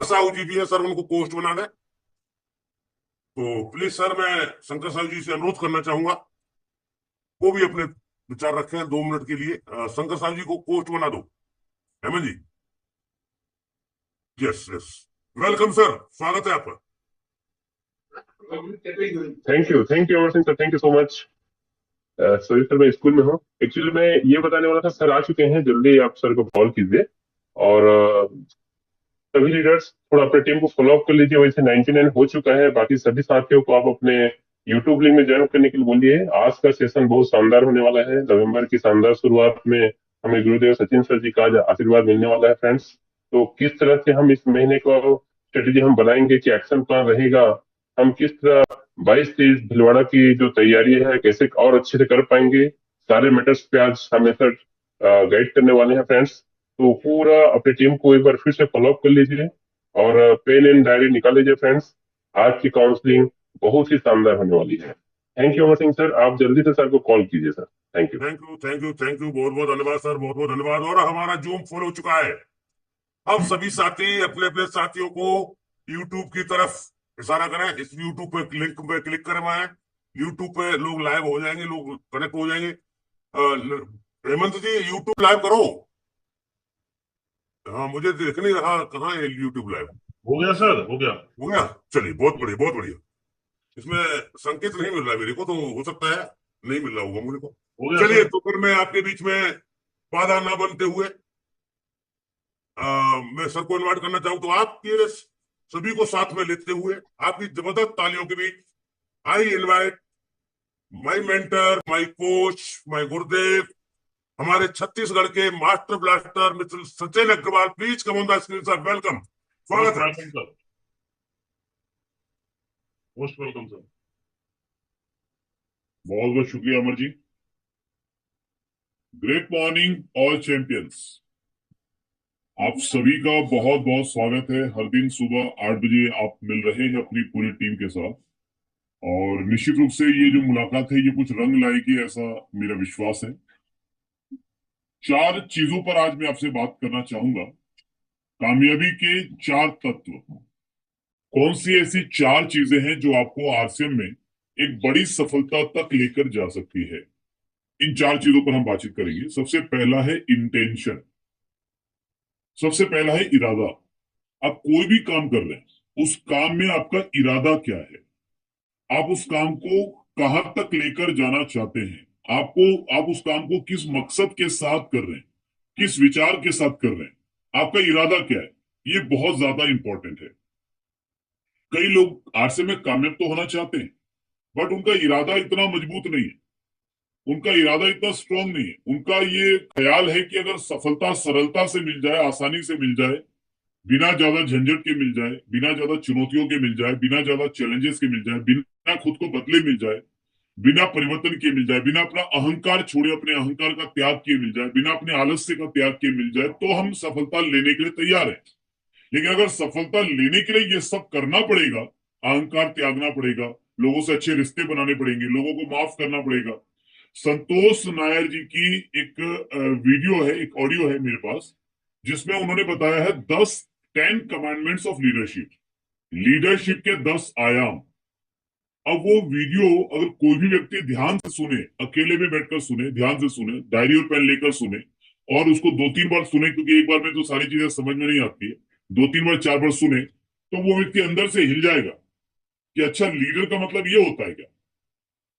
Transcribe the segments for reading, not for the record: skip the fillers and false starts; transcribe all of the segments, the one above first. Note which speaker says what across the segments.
Speaker 1: साहू जी भी है सर, उनको कोस्ट बना दें। तो प्लीज सर, मैं शंकर साहू जी से अनुरोध करना चाहूंगा, वो भी अपने विचार रखें 2 मिनट के लिए। शंकर साहू जी को कोस्ट बना दो, हेमंत जी। यस यस, वेलकम सर, स्वागत है आपका।
Speaker 2: Thank you Amar Singh sir, thank you so much. Sorry sir, मैं स्कूल में हूँ। एक्चुअली मैं ये बताने वाला था, सर आ चुके हैं, जल्दी आप सर को कॉल कीजिए। और सभी लीडर्स थोड़ा अपने टीम को फॉलो अप कर लीजिए। वैसे 99 हो चुका है, बाकी सभी साथियों को आप अपने यूट्यूब लिंक में ज्वाइन करने के लिए बोलिए। आज का सेशन बहुत शानदार होने वाला है। नवंबर की शानदार शुरुआत में हमें गुरुदेव सचिन सर जी का आज आशीर्वाद मिलने वाला है फ्रेंड्स। तो किस तरह से हम इस महीने को स्ट्रेटेजी हम बनाएंगे, कि एक्शन प्लान रहेगा, हम किस तरह 22-23 भीलवाड़ा की जो तैयारी है कैसे और अच्छे से कर पाएंगे, सारे मैटर्स पे आज हमें सर गाइड करने वाले हैं फ्रेंड्स। तो पूरा अपनी टीम को एक बार फिर से फॉलो अप कर लीजिए और पेन एंड डायरी निकाल लीजिए फ्रेंड्स। आज की काउंसलिंग बहुत ही शानदार होने वाली है। Thank you Amar Singh sir, आप जल्दी से सर को कॉल कीजिए sir. Thank you.
Speaker 1: Thank you thank you thank you, बहुत बहुत धन्यवाद सर, बहुत बहुत धन्यवाद। और हमारा जूम फुल हो चुका है। अब सभी साथी अपने अपने साथियों को यूट्यूब की तरफ इशारा करें। इस यूट्यूब पे लिंक पे क्लिक करवाएं। यूट्यूब पे लोग लाइव हो जाएंगे, लोग कनेक्ट हो जाएंगे। हेमंत जी, यूट्यूब लाइव करो। हाँ, मुझे देख नहीं रहा कहाँ है यूट्यूब लाइव।
Speaker 3: हो गया सर, हो गया।
Speaker 1: हो गया, चलिए, बहुत बढ़िया बहुत बढ़िया। इसमें संकेत नहीं मिल रहा है मेरे को, तो हो सकता है नहीं मिल रहा होगा मुझे को।
Speaker 3: हो गया
Speaker 1: चलिए,
Speaker 3: सर।
Speaker 1: तो फिर मैं आपके बीच में बाधा ना बनते हुए मैं सर को इनवाइट करना चाहूँ, तो आपके सभी को साथ में लेते हुए आपकी जबरदस्त तालियों के बीच I invite my mentor, my coach, my Gurudev, हमारे छत्तीसगढ़ के master blaster mister Sachin Agrawal. Please come on the screen sir, welcome,
Speaker 3: most
Speaker 1: स्वागत है।
Speaker 3: Welcome sir, most welcome sir. बहुत बहुत शुक्रिया Amar ji. Great morning all champions. आप सभी का बहुत बहुत स्वागत है। हर दिन सुबह 8 बजे आप मिल रहे हैं अपनी पूरी टीम के साथ। और निश्चित रूप से ये जो मुलाकात है ये कुछ रंग लाएगी, ऐसा मेरा विश्वास है। 4 चीजों पर आज मैं आपसे बात करना चाहूंगा। कामयाबी के 4 तत्व। कौन सी ऐसी 4 चीजें हैं जो आपको आरसीएम में एक बड़ी सफलता तक लेकर जा सकती है। इन 4 चीजों पर हम बातचीत करेंगे। सबसे पहला है इंटेंशन। सबसे पहला है इरादा। आप कोई भी काम कर रहे हैं, उस काम में आपका इरादा क्या है? आप उस काम को कहां तक लेकर जाना चाहते हैं? आप उस काम को किस मकसद के साथ कर रहे हैं, किस विचार के साथ कर रहे हैं? आपका इरादा क्या है? ये बहुत ज्यादा इंपॉर्टेंट है। कई लोग आरसे में कामयाब तो होना चाहते हैं, बट उनका इरादा इतना मजबूत नहीं है, उनका इरादा इतना स्ट्रांग नहीं है। उनका ये ख्याल है कि अगर सफलता सरलता से मिल जाए, आसानी से मिल जाए, बिना ज्यादा झंझट के मिल जाए, बिना ज्यादा चुनौतियों के मिल जाए, बिना ज्यादा चैलेंजेस के मिल जाए, बिना खुद को बदले मिल जाए, बिना परिवर्तन किए मिल जाए, बिना अपना अहंकार छोड़े अपने अहंकार का त्याग किए मिल जाए, बिना अपने आलस्य का त्याग किए मिल जाए, तो हम सफलता लेने के लिए तैयार हैं। लेकिन अगर सफलता लेने के लिए ये सब करना पड़ेगा, अहंकार त्यागना पड़ेगा, लोगों से अच्छे रिश्ते बनाने पड़ेंगे, लोगों को माफ करना पड़ेगा। संतोष नायर जी की एक वीडियो है, एक ऑडियो है मेरे पास, जिसमें उन्होंने बताया है 10 कमांडमेंट्स ऑफ लीडरशिप। लीडरशिप के 10 आयाम। अब वो वीडियो अगर कोई भी व्यक्ति ध्यान से सुने, अकेले में बैठकर सुने, ध्यान से सुने, डायरी और पेन लेकर सुने, और उसको 2-3 बार सुने, क्योंकि एक बार में तो सारी चीजें समझ में नहीं आती है, 2-3 बार 4 बार सुने, तो वो व्यक्ति अंदर से हिल जाएगा कि अच्छा, लीडर का मतलब ये होता है क्या।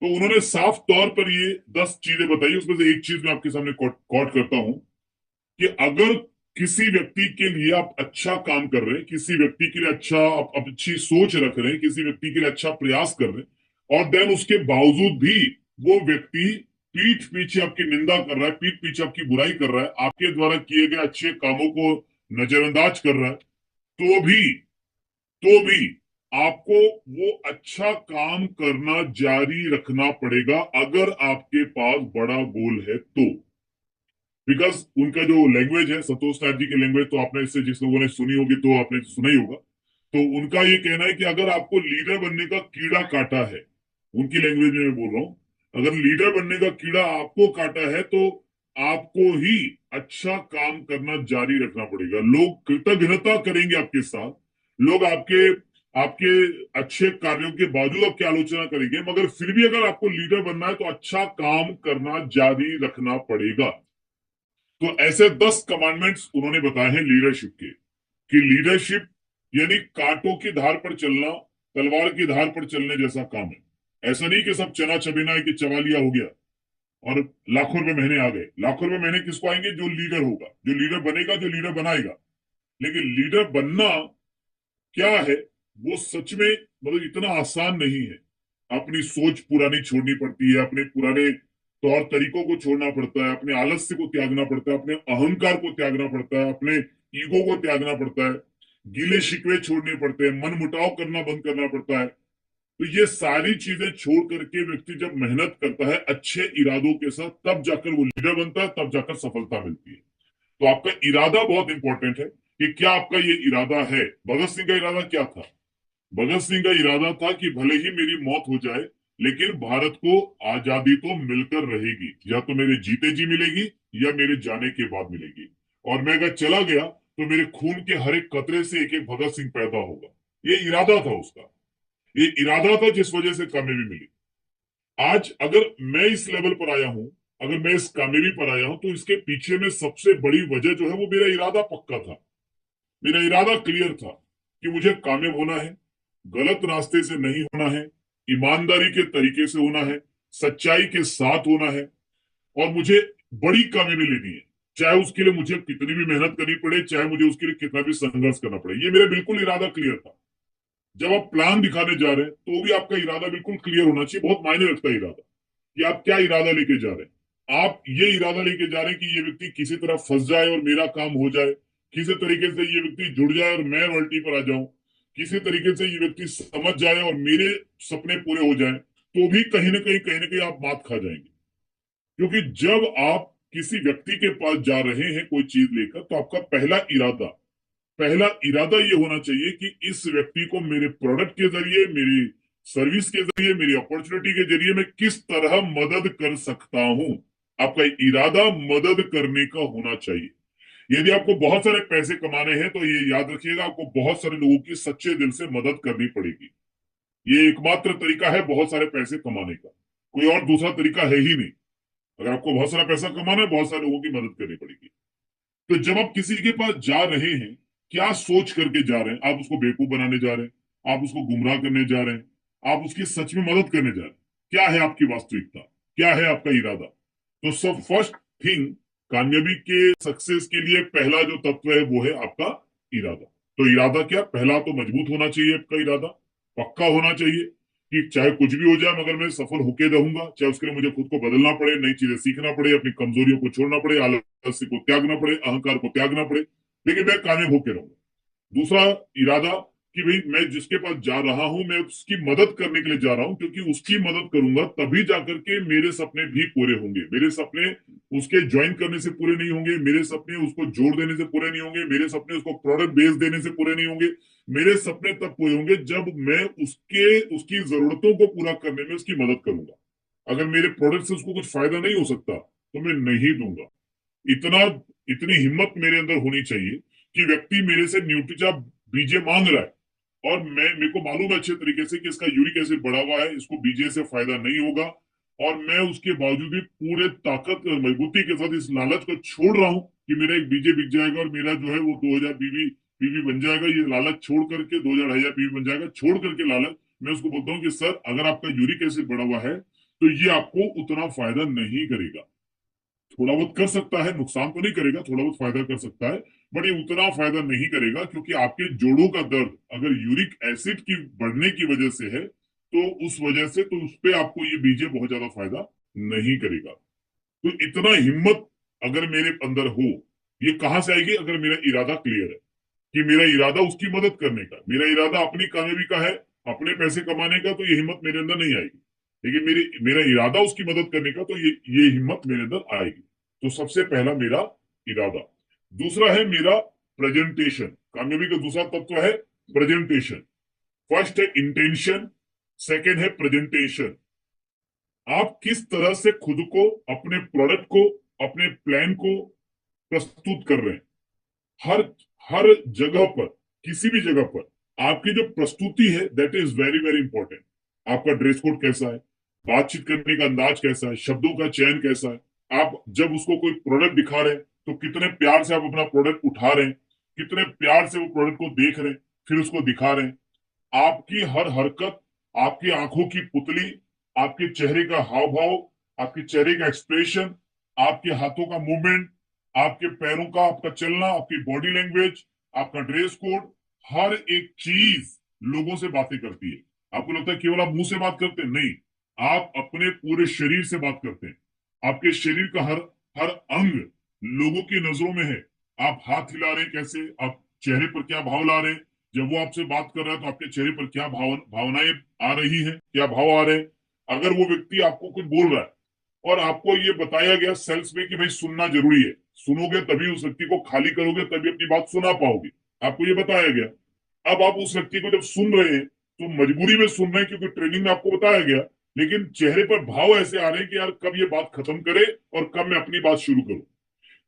Speaker 3: तो उन्होंने साफ तौर पर ये 10 चीजें बताई। उसमें से एक चीज मैं आपके सामने कोट करता हूं कि अगर किसी व्यक्ति के लिए आप अच्छा काम कर रहे हैं, किसी व्यक्ति के लिए अच्छा आप अच्छी सोच रख रहे हैं, किसी व्यक्ति के लिए अच्छा प्रयास कर रहे हैं, और देन उसके बावजूद भी वो व्यक्ति पीठ पीछे आपकी निंदा कर रहा है, पीठ पीछे आपकी बुराई कर रहा है, आपके द्वारा किए गए अच्छे कामों को नजरअंदाज कर रहा है, तो भी आपको वो अच्छा काम करना जारी रखना पड़ेगा, अगर आपके पास बड़ा गोल है तो। बिकॉज उनका जो लैंग्वेज है, संतोष नाथ जी की लैंग्वेज, तो आपने इससे जिस लोगों ने सुनी होगी तो आपने सुना ही होगा। तो उनका ये कहना है कि अगर आपको लीडर बनने का कीड़ा काटा है, उनकी लैंग्वेज में मैं बोल रहा हूं, अगर लीडर बनने का कीड़ा आपको काटा है, तो आपको ही अच्छा काम करना जारी रखना पड़ेगा। लोग कृतज्ञता करेंगे आपके साथ, लोग आपके आपके अच्छे कार्यों के बावजूद आपकी आलोचना करेंगे, मगर फिर भी अगर आपको लीडर बनना है तो अच्छा काम करना जारी रखना पड़ेगा। तो ऐसे 10 कमांडमेंट्स उन्होंने बताए हैं लीडरशिप के, कि लीडरशिप यानी कांटों की धार पर चलना, तलवार की धार पर चलने जैसा काम है। ऐसा नहीं कि सब चना चबेना है कि चबा लिया हो गया और लाखों रुपए महीने आ गए। लाखों रुपए महीने किसको आएंगे? जो लीडर होगा, जो लीडर बनेगा, जो लीडर बनाएगा। लेकिन लीडर बनना क्या है, वो सच में मतलब इतना आसान नहीं है। अपनी सोच पुरानी छोड़नी पड़ती है, अपने पुराने तौर तरीकों को छोड़ना पड़ता है, अपने आलस्य को त्यागना पड़ता है, अपने अहंकार को त्यागना पड़ता है, अपने ईगो को त्यागना पड़ता है, गीले शिकवे छोड़ने पड़ते हैं, मन मुटाव करना बंद करना पड़ता है। तो ये सारी चीजें छोड़ करके व्यक्ति जब मेहनत करता है अच्छे इरादों के साथ, तब जाकर वो लीडर बनता है, तब जाकर सफलता मिलती है। तो आपका इरादा बहुत इंपॉर्टेंट है कि क्या आपका ये इरादा है। भगत सिंह का इरादा क्या था? भगत सिंह का इरादा था कि भले ही मेरी मौत हो जाए, लेकिन भारत को आजादी तो मिलकर रहेगी, या तो मेरे जीते जी मिलेगी या मेरे जाने के बाद मिलेगी। और मैं अगर चला गया तो मेरे खून के हर एक कतरे से एक एक भगत सिंह पैदा होगा। ये इरादा था उसका, ये इरादा था जिस वजह से कामयाबी मिली। आज अगर मैं इस लेवल पर आया हूं, अगर मैं इस कामयाबी पर आया हूं, तो इसके पीछे में सबसे बड़ी वजह जो है वो मेरा इरादा पक्का था। मेरा इरादा क्लियर था कि मुझे कामयाब होना है, गलत रास्ते से नहीं होना है, ईमानदारी के तरीके से होना है, सच्चाई के साथ होना है, और मुझे बड़ी कामयाबी लेनी है। चाहे उसके लिए मुझे कितनी भी मेहनत करनी पड़े, चाहे मुझे उसके लिए कितना भी संघर्ष करना पड़े। ये मेरा बिल्कुल इरादा क्लियर था। जब आप प्लान दिखाने जा रहे हैं तो भी आपका इरादा बिल्कुल क्लियर होना चाहिए। बहुत मायने रखता है इरादा, कि आप क्या इरादा लेके जा रहे हैं। आप ये इरादा लेके जा रहे हैं कि ये व्यक्ति किसी तरह फंस जाए और मेरा काम हो जाए, किसी तरीके से ये व्यक्ति जुड़ जाए और मैं रॉयल्टी पर आ जाऊं, किसी तरीके से ये व्यक्ति समझ जाए और मेरे सपने पूरे हो जाए, तो भी कहीं ना कहीं आप मात खा जाएंगे। क्योंकि जब आप किसी व्यक्ति के पास जा रहे हैं कोई चीज लेकर, तो आपका पहला इरादा ये होना चाहिए कि इस व्यक्ति को मेरे प्रोडक्ट के जरिए, मेरी सर्विस के जरिए, मेरी अपॉर्चुनिटी के जरिए मैं किस तरह मदद कर सकता हूं। आपका इरादा मदद करने का होना चाहिए। यदि आपको बहुत सारे पैसे कमाने हैं तो ये याद रखिएगा, आपको बहुत सारे लोगों की सच्चे दिल से मदद करनी पड़ेगी। ये एकमात्र तरीका है बहुत सारे पैसे कमाने का, कोई और दूसरा तरीका है ही नहीं। अगर आपको बहुत सारा पैसा कमाना है, बहुत सारे लोगों की मदद करनी पड़ेगी। तो जब आप किसी के पास जा रहे हैं, क्या सोच करके जा रहे हैं? आप उसको बेवकूफ बनाने जा रहे हैं, आप उसको गुमराह करने जा रहे हैं, आप उसकी सच में मदद करने जा रहे हैं? क्या है आपकी वास्तविकता, क्या है आपका इरादा? तो सब फर्स्ट थिंग, कामयाबी के सक्सेस के लिए पहला जो तत्व है वो है आपका इरादा। तो इरादा क्या? पहला तो मजबूत होना चाहिए आपका इरादा, पक्का होना चाहिए कि चाहे कुछ भी हो जाए मगर मैं सफल होके रहूंगा, चाहे उसके लिए मुझे खुद को बदलना पड़े, नई चीजें सीखना पड़े, अपनी कमजोरियों को छोड़ना पड़े, आलस्य को त्यागना पड़े, अहंकार को त्यागना पड़े, लेकिन मैं कामयाब होके रहूंगा। दूसरा इरादा कि भाई मैं जिसके पास जा रहा हूं, मैं उसकी मदद करने के लिए जा रहा हूं, क्योंकि उसकी मदद करूंगा तभी जाकर के मेरे सपने भी पूरे होंगे। मेरे सपने उसके ज्वाइन करने से पूरे नहीं होंगे, मेरे सपने उसको जोड़ देने से पूरे नहीं होंगे, मेरे सपने उसको प्रोडक्ट बेच देने से पूरे नहीं होंगे। मेरे सपने तब पूरे होंगे जब मैं उसकी जरूरतों को पूरा करने में उसकी मदद करूंगा। अगर मेरे प्रोडक्ट से उसको कुछ फायदा नहीं हो सकता तो मैं नहीं दूंगा। इतना इतनी हिम्मत मेरे अंदर होनी चाहिए कि व्यक्ति मेरे से न्यूट्रिचा बीजे मांग रहा है, और मेरे को मालूम है अच्छे तरीके से कि इसका यूरिक एसिड बढ़ा हुआ है, इसको बीजे से फायदा नहीं होगा, और मैं उसके बावजूद भी पूरे ताकत और मजबूती के साथ इस लालच को छोड़ रहा हूं कि मेरा एक बीजे बिक जाएगा और मेरा जो है वो 2000 बीवी बीवी बन जाएगा। ये लालच छोड़ करके 2000 बीवी बन जाएगा, छोड़ करके लालच, मैं उसको बोलता हूँ कि सर अगर आपका यूरिक एसिड बढ़ा हुआ है तो ये आपको उतना फायदा नहीं करेगा। थोड़ा बहुत कर सकता है, नुकसान तो नहीं करेगा, थोड़ा बहुत फायदा कर सकता है, बट ये उतना फायदा नहीं करेगा, क्योंकि आपके जोड़ों का दर्द अगर यूरिक एसिड की बढ़ने की वजह से है तो उस वजह से तो उस पे आपको ये बीजे बहुत ज्यादा फायदा नहीं करेगा। तो इतना हिम्मत अगर मेरे अंदर हो, ये कहां से आएगी? अगर मेरा इरादा क्लियर है कि मेरा इरादा उसकी मदद करने का, मेरा इरादा अपनी कामयाबी का है, अपने पैसे कमाने का, तो ये हिम्मत मेरे अंदर नहीं आएगी। लेकिन मेरा इरादा उसकी मदद करने का, तो ये हिम्मत मेरे अंदर आएगी। तो सबसे पहला मेरा इरादा। दूसरा है मेरा प्रेजेंटेशन। कामयाबी का दूसरा तत्व है प्रेजेंटेशन। फर्स्ट है इंटेंशन, सेकेंड है प्रेजेंटेशन। आप किस तरह से खुद को, अपने प्रोडक्ट को, अपने प्लान को प्रस्तुत कर रहे हैं। हर हर जगह पर, किसी भी जगह पर आपकी जो प्रस्तुति है that is very very important. आपका ड्रेस कोड कैसा है, बातचीत करने का अंदाज कैसा है, शब्दों का चयन कैसा है, आप जब उसको कोई प्रोडक्ट दिखा रहे हैं तो कितने प्यार से आप अपना प्रोडक्ट उठा रहे हैं, कितने प्यार से वो प्रोडक्ट को देख रहे हैं, फिर उसको दिखा रहे हैं। आपकी हर हरकत, आपकी आंखों की पुतली, आपके चेहरे का हाव भाव, आपके चेहरे का एक्सप्रेशन, आपके हाथों का मूवमेंट, आपके पैरों का आपका चलना, आपकी बॉडी लैंग्वेज, आपका ड्रेस कोड, हर एक चीज लोगों से बातें करती है। आपको लगता है केवल आप मुंह से बात करते हैं? नहीं, आप अपने पूरे शरीर से बात करते हैं। आपके शरीर का हर हर अंग लोगों की नजरों में है। आप हाथ हिला रहे हैं कैसे, आप चेहरे पर क्या भाव ला रहे हैं, जब वो आपसे बात कर रहा है तो आपके चेहरे पर क्या भावनाएं आ रही हैं, क्या भाव आ रहे हैं। अगर वो व्यक्ति आपको कुछ बोल रहा है और आपको ये बताया गया सेल्स में कि भाई सुनना जरूरी है, सुनोगे तभी उस व्यक्ति को खाली करोगे, तभी अपनी बात सुना पाओगे, आपको ये बताया गया। अब आप उस व्यक्ति को जब सुन रहे हैं तो मजबूरी में सुन रहे हैं क्योंकि ट्रेनिंग में आपको बताया गया, लेकिन चेहरे पर भाव ऐसे आ रहे हैं कि यार कब ये बात खत्म करे और कब मैं अपनी बात शुरू करूं।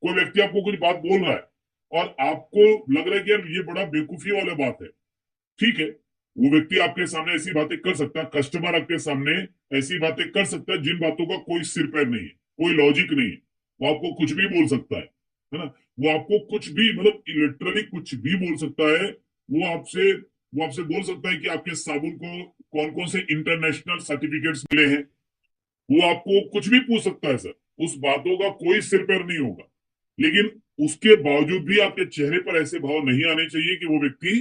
Speaker 3: कोई व्यक्ति आपको कुछ बात बोल रहा है और आपको लग रहा है कि यार ये बड़ा बेवकूफी वाला बात है, ठीक है, वो व्यक्ति आपके सामने ऐसी बातें कर सकता है, कस्टमर आपके सामने ऐसी बातें कर सकता है जिन बातों का कोई सिर पैर नहीं है, कोई लॉजिक नहीं है। वो आपको कुछ भी बोल सकता है ना, वो आपको कुछ भी मतलब लिटरली कुछ भी बोल सकता है। वो आपसे बोल सकता है कि आपके साबुन को कौन कौन से इंटरनेशनल सर्टिफिकेट्स मिले हैं। वो आपको कुछ भी पूछ सकता है सर, उस बातों का कोई सिर पैर नहीं होगा। लेकिन उसके बावजूद भी आपके चेहरे पर ऐसे भाव नहीं आने चाहिए कि वो व्यक्ति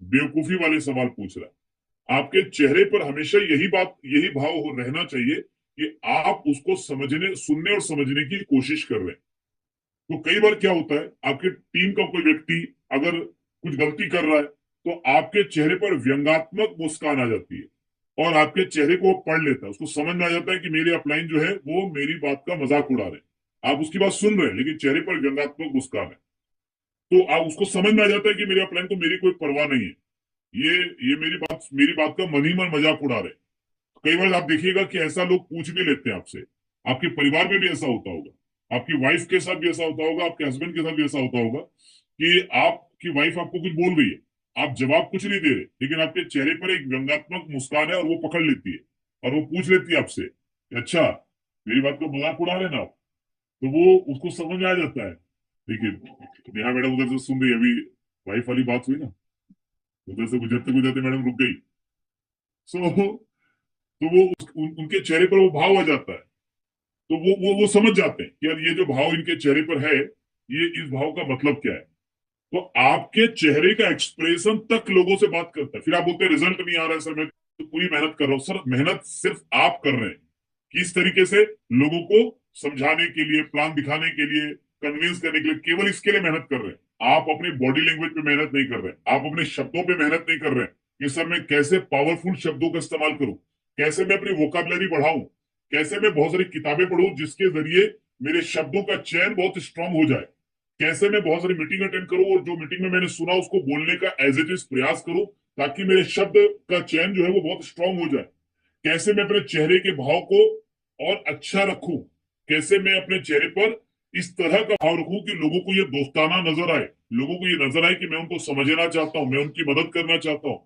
Speaker 3: बेवकूफी वाले सवाल पूछ रहा है। आपके चेहरे पर हमेशा यही भाव रहना चाहिए कि आप उसको समझने, सुनने और समझने की कोशिश कर रहे हैं। तो कई बार क्या होता है, आपकी टीम का कोई व्यक्ति अगर कुछ गलती कर रहा है तो आपके चेहरे पर व्यंग्यात्मक मुस्कान आ जाती है और आपके चेहरे को वो पढ़ लेता है, उसको समझ में आ जाता है कि मेरे अपलाइन जो है वो मेरी बात का मजाक उड़ा रहे हैं। आप उसकी बात सुन रहे हैं लेकिन चेहरे पर व्यंग्यात्मक मुस्कान है, तो आप उसको समझ में आ जाता है कि मेरे अपलाइन को मेरी कोई परवाह नहीं है, ये मेरी बात का मन ही मन मजाक उड़ा रहे हैं। कई बार आप देखिएगा कि ऐसा लोग पूछ भी लेते हैं आपसे। आपके परिवार में भी ऐसा होता होगा, आपकी वाइफ के साथ भी ऐसा होता होगा, आपके हस्बैंड के साथ भी ऐसा होता होगा कि आपकी वाइफ आपको कुछ बोल रही है, आप जवाब कुछ नहीं दे रहे, लेकिन आपके चेहरे पर एक व्यंग्यात्मक मुस्कान है और वो पकड़ लेती है और वो पूछ लेती है आपसे, अच्छा मेरी बात का मजाक उड़ा रहे ना आप। तो वो उसको समझ में आ जाता है। देखिए नेहा मैडम उधर से सुन रही है, अभी वाइफ वाली बात हुई ना, उधर से गुजरते गुजरते मैडम रुक गई। सो तो उनके चेहरे पर वो भाव आ जाता है, तो वो समझ जाते हैं कि यार ये जो भाव इनके चेहरे पर है, ये इस भाव का मतलब क्या है। तो आपके चेहरे का एक्सप्रेशन तक लोगों से बात करता है। फिर आप बोलते हैं रिजल्ट नहीं आ रहा है सर, मैं तो पूरी मेहनत कर रहा हूँ। सर मेहनत सिर्फ आप कर रहे हैं, किस तरीके से लोगों को समझाने के लिए, प्लान दिखाने के लिए, कन्विंस करने के लिए, केवल इसके लिए मेहनत कर रहे हैं। आप अपनी बॉडी लैंग्वेज पे मेहनत नहीं कर रहे हैं, आप अपने शब्दों पे मेहनत नहीं कर रहे हैं कि सर मैं कैसे पावरफुल शब्दों का इस्तेमाल करूं, कैसे मैं अपनी वोकाबलरी बढ़ाऊं, कैसे मैं बहुत सारी किताबें पढ़ूं जिसके जरिए मेरे शब्दों का चयन बहुत स्ट्रांग हो जाए, कैसे मैं बहुत सारी मीटिंग अटेंड करूं और जो मीटिंग में मैंने सुना उसको बोलने का एज इट इज प्रयास करूं ताकि मेरे शब्द का चयन जो है वो बहुत स्ट्रांग हो जाए, कैसे मैं अपने चेहरे के भाव को और अच्छा रखूं, कैसे मैं अपने चेहरे पर इस तरह का भाव रखूं कि लोगों को ये दोस्ताना नजर आए, लोगों को ये नजर आए कि मैं उनको समझना चाहता हूं, मैं उनकी मदद करना चाहता हूं।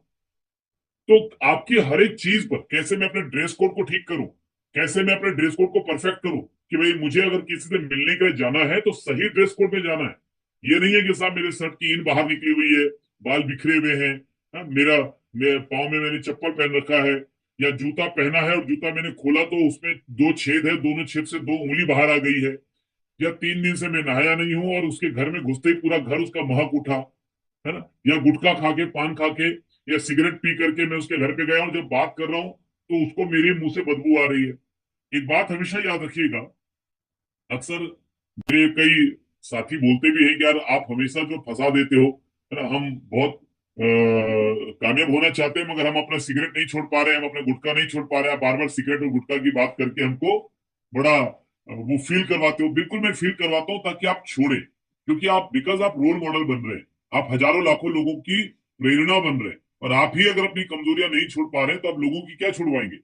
Speaker 3: तो आपकी हर एक चीज पर, कैसे मैं अपने ड्रेस कोड को ठीक करूं, कैसे मैं अपने ड्रेस कोड को परफेक्ट करूं कि भाई मुझे अगर किसी से मिलने के लिए जाना है तो सही ड्रेस कोड में जाना है। ये नहीं है कि साहब मेरे शर्ट की इन बाहर निकली हुई है, बाल बिखरे हुए हैं, हाँ, मेरे पाँव में मैंने चप्पल पहन रखा है या जूता पहना है और जूता मैंने खोला तो उसमें दो छेद है, दोनों छेद से दो उंगली बाहर आ गई है, या 3 दिन से मैं नहाया नहीं हूं और उसके घर में घुसते ही पूरा घर उसका महक उठा, है ना, या गुटखा खा के, पान खा के या सिगरेट पी करके मैं उसके घर पे गया हूं, जब बात कर रहा हूं तो उसको मेरे मुंह से बदबू आ रही है। एक बात हमेशा याद रखिएगा, अक्सर मेरे कई साथी बोलते भी हैं कि यार आप हमेशा जो फंसा देते हो, है ना, हम बहुत कामयाब होना चाहते हैं मगर हम अपना सिगरेट नहीं छोड़ पा रहे हैं, हम अपना गुटखा नहीं छोड़ पा रहे हैं, बार बार सिगरेट और गुटखा की बात करके हमको बड़ा वो फील करवाते हो। बिल्कुल मैं फील करवाता हूँ ताकि आप छोड़े, क्योंकि आप बिकॉज आप रोल मॉडल बन रहे हैं, आप हजारों लाखों लोगों की प्रेरणा बन रहे हैं और आप ही अगर अपनी कमजोरियां नहीं छोड़ पा रहे हैं तो आप लोगों की क्या छुड़वाएंगे,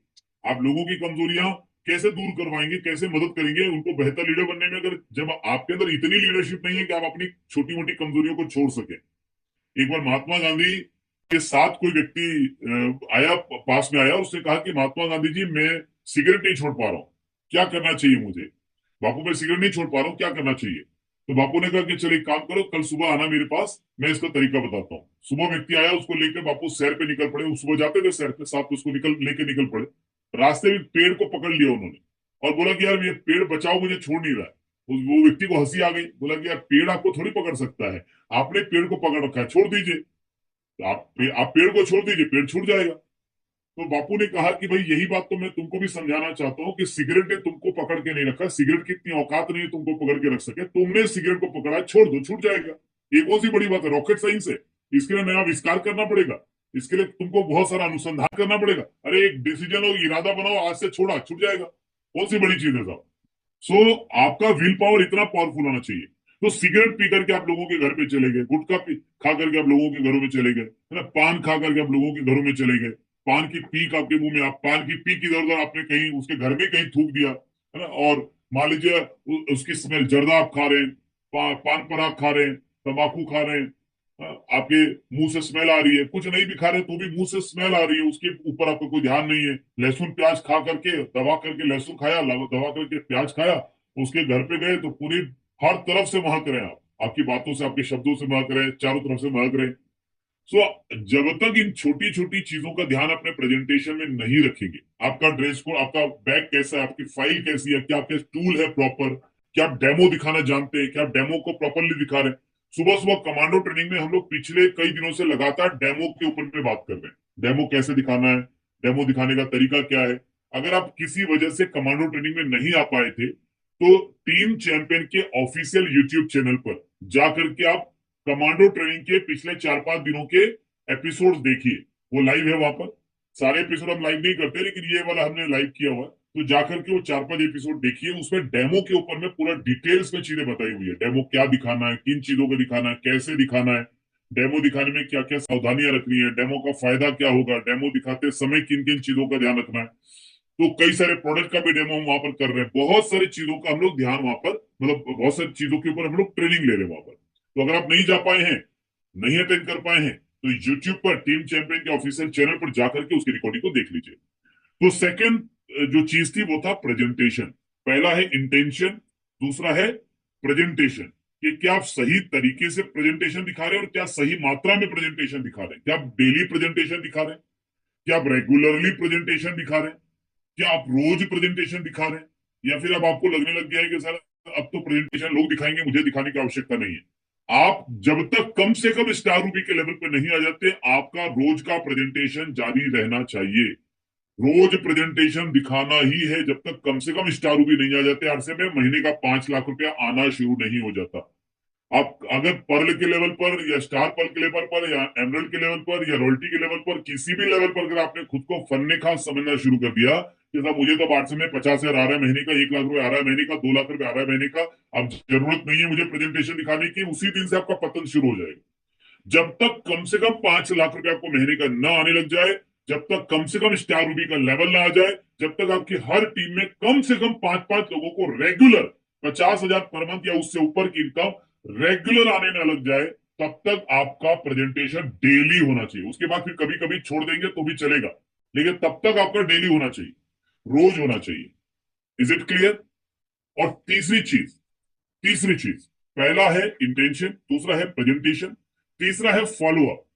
Speaker 3: आप लोगों की कमजोरियां कैसे दूर करवाएंगे, कैसे मदद करेंगे उनको बेहतर लीडर बनने में, अगर जब आपके अंदर इतनी लीडरशिप नहीं है कि आप अपनी छोटी मोटी कमजोरियों को छोड़ सके। एक बार महात्मा गांधी के साथ कोई व्यक्ति आया, पास में आया, उसने कहा कि महात्मा गांधी जी, मैं सिगरेट नहीं छोड़ पा रहा हूँ, क्या करना चाहिए मुझे? बापू, मैं सिगरेट नहीं छोड़ पा रहा हूँ, क्या करना चाहिए? तो बापू ने कहा कि चलो एक काम करो, कल सुबह आना मेरे पास, मैं इसका तरीका बताता हूँ। सुबह व्यक्ति आया, उसको लेकर बापू सैर पे निकल पड़े। सुबह जाते थे सैर पे, साथ में उसको लेके निकल पड़े। रास्ते में पेड़ को पकड़ लिया उन्होंने और बोला कि यार ये पेड़ बचाओ, मुझे छोड़ नहीं रहा है। वो व्यक्ति को हंसी आ गई, बोला कि यार पेड़ आपको थोड़ी पकड़ सकता है, आपने पेड़ को पकड़ रखा है, छोड़ दीजिए। तो आप पेड़ को छोड़ दीजिए, पेड़ छूट जाएगा। तो बापू ने कहा कि भाई यही बात तो मैं तुमको भी समझाना चाहता हूँ कि सिगरेट ने तुमको पकड़ के नहीं रखा, सिगरेट की इतनी औकात नहीं है तुमको पकड़ के रख सके, तुमने सिगरेट को पकड़ा है, छोड़ दो, छूट जाएगा। ये कौन सी बड़ी बात है? रॉकेट साइंस है। इसके लिए नया आविष्कार करना पड़ेगा, इसके लिए तुमको बहुत सारा अनुसंधान करना पड़ेगा। अरे एक डिसीजन हो, इरादा बनाओ, आज से छोड़ा, छूट जाएगा। कौन सी बड़ी चीज है साहब? सो आपका विल पावर इतना पावरफुल होना चाहिए। तो सिगरेट पी करके आप लोगों के घर पे चले गए, गुटखा खा करके आप लोगों के घरों में चले गए, है ना, पान खा करके आप लोगों के घरों में चले गए, पान की पीक आपके मुंह में, आप पान की पीक इधर उधर आपने कहीं उसके घर में कहीं थूक दिया, है ना, और मान लीजिए उसकी स्मेल, जर्दा आप खा रहे हैं, पान पराग खा रहे हैं, तंबाकू खा रहे हैं, आपके मुंह से स्मेल आ रही है, कुछ नहीं भी खा रहे तो भी मुंह से स्मेल आ रही है, उसके ऊपर आपका कोई ध्यान नहीं है। लहसुन प्याज खा करके, दबा करके लहसुन खाया, दबा करके प्याज खाया, उसके घर पे गए तो पूरी हर तरफ से महक रहे हैं आप, आपकी बातों से, आपके शब्दों से महक रहे हैं, चारों तरफ से महक रहे हैं। सो जब तक इन छोटी छोटी चीजों का ध्यान अपने प्रेजेंटेशन में नहीं रखेंगे, आपका ड्रेस कोड, आपका बैग कैसा है, आपकी फाइल कैसी है, क्या आपके टूल है प्रॉपर, क्या आप डेमो दिखाना जानते हैं, क्या आप डेमो को प्रॉपरली दिखा रहे हैं? सुबह सुबह कमांडो ट्रेनिंग में हम लोग पिछले कई दिनों से लगातार डेमो के ऊपर में बात कर रहे हैं, डेमो कैसे दिखाना है, डेमो दिखाने का तरीका क्या है। अगर आप किसी वजह से कमांडो ट्रेनिंग में नहीं आ पाए थे, तो टीम चैंपियन के ऑफिशियल यूट्यूब चैनल पर जाकर के आप कमांडो ट्रेनिंग के पिछले 4-5 दिनों के एपिसोड देखिए, वो लाइव है वहां पर। सारे एपिसोड हम लाइव नहीं करते, लेकिन ये वाला हमने लाइव किया हुआ है, तो जाकर के वो 4-5 एपिसोड देखिए। उसमें डेमो के ऊपर में पूरा डिटेल्स में चीजें बताई हुई है, डेमो क्या दिखाना है, किन चीजों को दिखाना है, कैसे दिखाना है, डेमो दिखाने में क्या क्या सावधानियां रखनी है, डेमो का फायदा क्या होगा, डेमो दिखाते समय किन किन चीजों का ध्यान रखना है। तो कई सारे प्रोडक्ट का भी डेमो हम वहां पर कर रहे हैं, बहुत सारी चीजों का हम लोग ध्यान वहां पर, मतलब बहुत सारी चीजों के ऊपर हम लोग ट्रेनिंग ले रहे हैं वहां पर। तो अगर आप नहीं जा पाए हैं, नहीं अटेंड कर पाए हैं, तो यूट्यूब पर टीम चैंपियन के ऑफिशियल चैनल पर जाकर के उसकी रिकॉर्डिंग को देख लीजिए। तो सेकंड जो चीज थी वो था प्रेजेंटेशन। पहला है इंटेंशन, दूसरा है प्रेजेंटेशन, कि क्या आप सही तरीके से प्रेजेंटेशन दिखा रहे हैं और क्या सही मात्रा में प्रेजेंटेशन दिखा रहे हैं, क्या आप डेली प्रेजेंटेशन दिखा रहे हैं, क्या आप रेगुलरली प्रेजेंटेशन दिखा रहे हैं, क्या आप रोज प्रेजेंटेशन दिखा रहे हैं, या फिर अब आपको लगने लग गया है कि सर अब तो प्रेजेंटेशन लोग दिखाएंगे, मुझे दिखाने की आवश्यकता नहीं है। आप जब तक कम से कम स्टार रूपी के लेवल पे नहीं आ जाते, आपका रोज का प्रेजेंटेशन जारी रहना चाहिए। रोज प्रेजेंटेशन दिखाना ही है जब तक कम से कम स्टार रूपी नहीं आ जाते, ऐसे में महीने का 5 लाख रुपया आना शुरू नहीं हो जाता। आप अगर पर्ल के लेवल पर या स्टार पर्ल के लेवल पर या एमरल्ड के लेवल पर या रॉयल्टी के लेवल पर, किसी भी लेवल पर अगर आपने खुद को फन्ने खास समझना शुरू कर दिया कि साहब मुझे तो 8 में 50,000 आ रहा है महीने का, 1 लाख रुपए आ रहा है महीने का, 2 लाख रुपए आ रहा है महीने का, अब जरूरत नहीं है मुझे प्रेजेंटेशन दिखाने की, उसी दिन से आपका पतन शुरू हो जाएगा। जब तक कम से कम 5 लाख रुपए आपको महीने का न आने लग जाए, जब तक कम से कम स्टार रूबी का लेवल ना आ जाए, जब तक आपकी हर टीम में कम से कम 5-5 लोगों को रेगुलर 50,000 पर मंथ या उससे ऊपर की इनकम रेगुलर आने ना लग जाए, तब तक आपका प्रेजेंटेशन डेली होना चाहिए। उसके बाद फिर कभी कभी छोड़ देंगे तो भी चलेगा, लेकिन तब तक आपका डेली होना चाहिए, रोज होना चाहिए। Is it clear? और तीसरी चीज, पहला है इंटेंशन, दूसरा है प्रेजेंटेशन, तीसरा है फॉलोअप।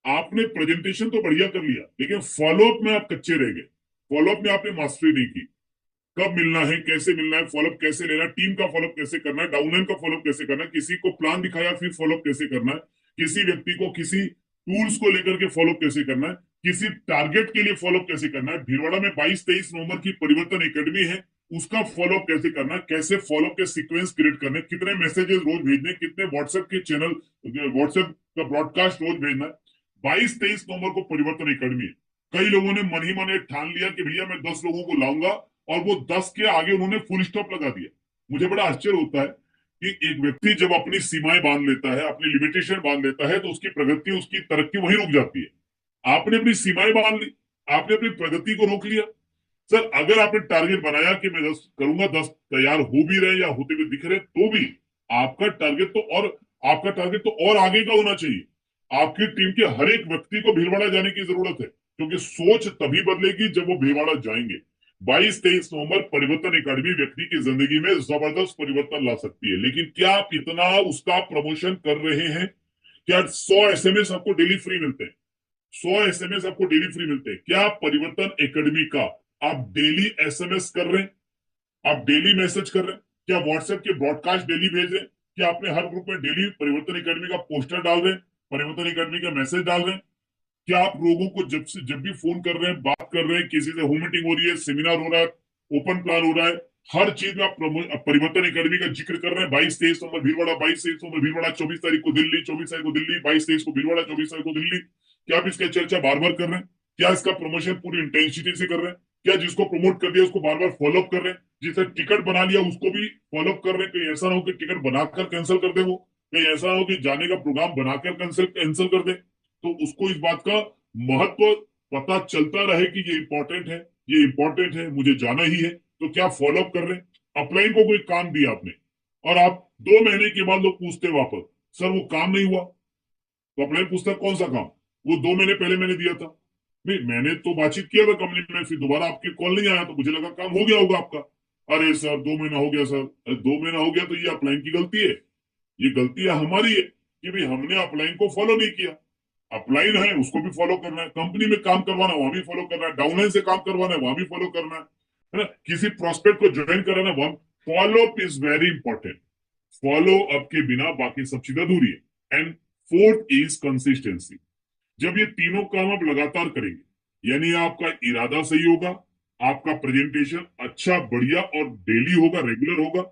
Speaker 3: आपने प्रेजेंटेशन तो बढ़िया कर लिया, लेकिन फॉलोअप में आप कच्चे रह गए, फॉलोअप में आपने मास्टरी नहीं की। कब मिलना है, कैसे मिलना है, फॉलोअप कैसे लेना है, टीम का फॉलोअप कैसे करना है, डाउनलाइन का फॉलोअप कैसे करना है, किसी को प्लान दिखाया फिर फॉलोअप कैसे करना है, किसी व्यक्ति को किसी टूल्स को लेकर के फॉलोअप कैसे करना है, किसी टारगेट के लिए फॉलोअप कैसे करना है। भीलवाड़ा में 22-23 नवंबर की परिवर्तन एकेडमी है, उसका फॉलोअप कैसे करना है, कैसे फॉलोअप के सीक्वेंस क्रिएट करने, कितने मैसेजेस रोज भेजने, कितने व्हाट्सएप के चैनल, व्हाट्सएप का ब्रॉडकास्ट रोज भेजना है। 22-23 नवंबर को परिवर्तन एकेडमी है। कई लोगों ने मन ही मन ठान लिया कि भैया मैं 10 लोगों को लाऊंगा, और वो 10 के आगे उन्होंने फुल स्टॉप लगा दिया। मुझे बड़ा आश्चर्य होता है कि एक व्यक्ति जब अपनी सीमाएं बांध लेता है, अपनी लिमिटेशन बांध लेता है, तो उसकी प्रगति, उसकी तरक्की वहीं रुक जाती है। आपने अपनी सीमाएं बांध ली, आपने अपनी प्रगति को रोक लिया। सर अगर आपने टारगेट बनाया कि मैं 10 करूंगा, 10 तैयार हो भी रहे या होते हुए दिख रहे, तो भी आपका टारगेट तो और आगे का होना चाहिए। आपकी टीम के हर एक व्यक्ति को भीलवाड़ा जाने की जरूरत है, क्योंकि सोच तभी बदलेगी जब वो भीलवाड़ा जाएंगे। 22-23 नवंबर परिवर्तन एकेडमी व्यक्ति की जिंदगी में जबरदस्त परिवर्तन ला सकती है, लेकिन क्या आप इतना उसका प्रमोशन कर रहे हैं? क्या 100 SMS आपको डेली फ्री मिलते हैं? 100 SMS आपको डेली फ्री मिलते हैं? क्या परिवर्तन एकेडमी का आप डेली SMS कर रहे हैं? आप डेली मैसेज कर रहे हैं? क्या व्हाट्सएप के ब्रॉडकास्ट डेली भेज रहे हैं? क्या अपने हर ग्रुप में डेली परिवर्तन एकेडमी का पोस्टर डाल रहे हैं, परिवर्तन एकेडमी का मैसेज डाल रहे हैं? क्या आप लोगों को जब भी फोन कर रहे हैं, बात कर रहे हैं, किसी से होम मीटिंग हो रही है, सेमिनार हो रहा है, ओपन प्लान हो रहा है, हर चीज में आप परिवर्तन एकेडमी का जिक्र कर रहे हैं? 22-23 नवंबर भीलवाड़ा, 22-23 नवंबर भीलवाड़ा, 24 तारीख को दिल्ली, 24 तारीख को दिल्ली, 22-23 को भीलवाड़ा, 24 तारीख को दिल्ली। क्या आप इसका चर्चा बार बार कर रहे हैं? क्या इसका प्रमोशन पूरी इंटेंसिटी से कर रहे हैं? क्या जिसको प्रमोट कर दिया उसको बार बार फॉलोअप कर रहे हैं? जिसे टिकट बना लिया उसको भी फॉलोअप कर रहे हैं? कहीं ऐसा ना हो कि टिकट बनाकर कैंसिल कर दे, वो कहीं ऐसा ना हो कि जाने का प्रोग्राम बनाकर कैंसिल कर दे। तो उसको इस बात का महत्व पता चलता रहे कि ये इंपॉर्टेंट है, ये इंपॉर्टेंट है, मुझे जाना ही है। तो क्या फॉलोअप कर रहे हैं? अपलाइन को कोई काम दिया आपने और आप 2 महीने के बाद लोग पूछते वापस, सर वो काम नहीं हुआ। तो अपलाइन पूछता कौन सा काम? वो 2 महीने पहले मैंने दिया था। नहीं, मैंने तो बातचीत किया था कंपनी में, फिर दोबारा आपके कॉल नहीं आया तो मुझे लगा काम हो गया होगा आपका। अरे सर 2 महीना हो गया सर। अरे 2 महीना हो गया तो ये अपलाइन की गलती है? ये गलती हमारी है कि भाई हमने अपलाइन को फॉलो नहीं किया। अपलाइन है उसको भी फॉलो करना है, कंपनी में काम करवाना वहां भी फॉलो करना है, डाउनलाइन से काम करवाना है वहां भी फॉलो करना है ना? किसी प्रोस्पेक्ट को ज्वाइन कराना है वहां। Follow up is very important. Follow up के बिना बाकी सब चीजें अधूरी है। And fourth is consistency. जब ये तीनों काम आप लगातार करेंगे, यानी आपका इरादा सही होगा, आपका प्रेजेंटेशन अच्छा बढ़िया और डेली होगा, रेगुलर होगा,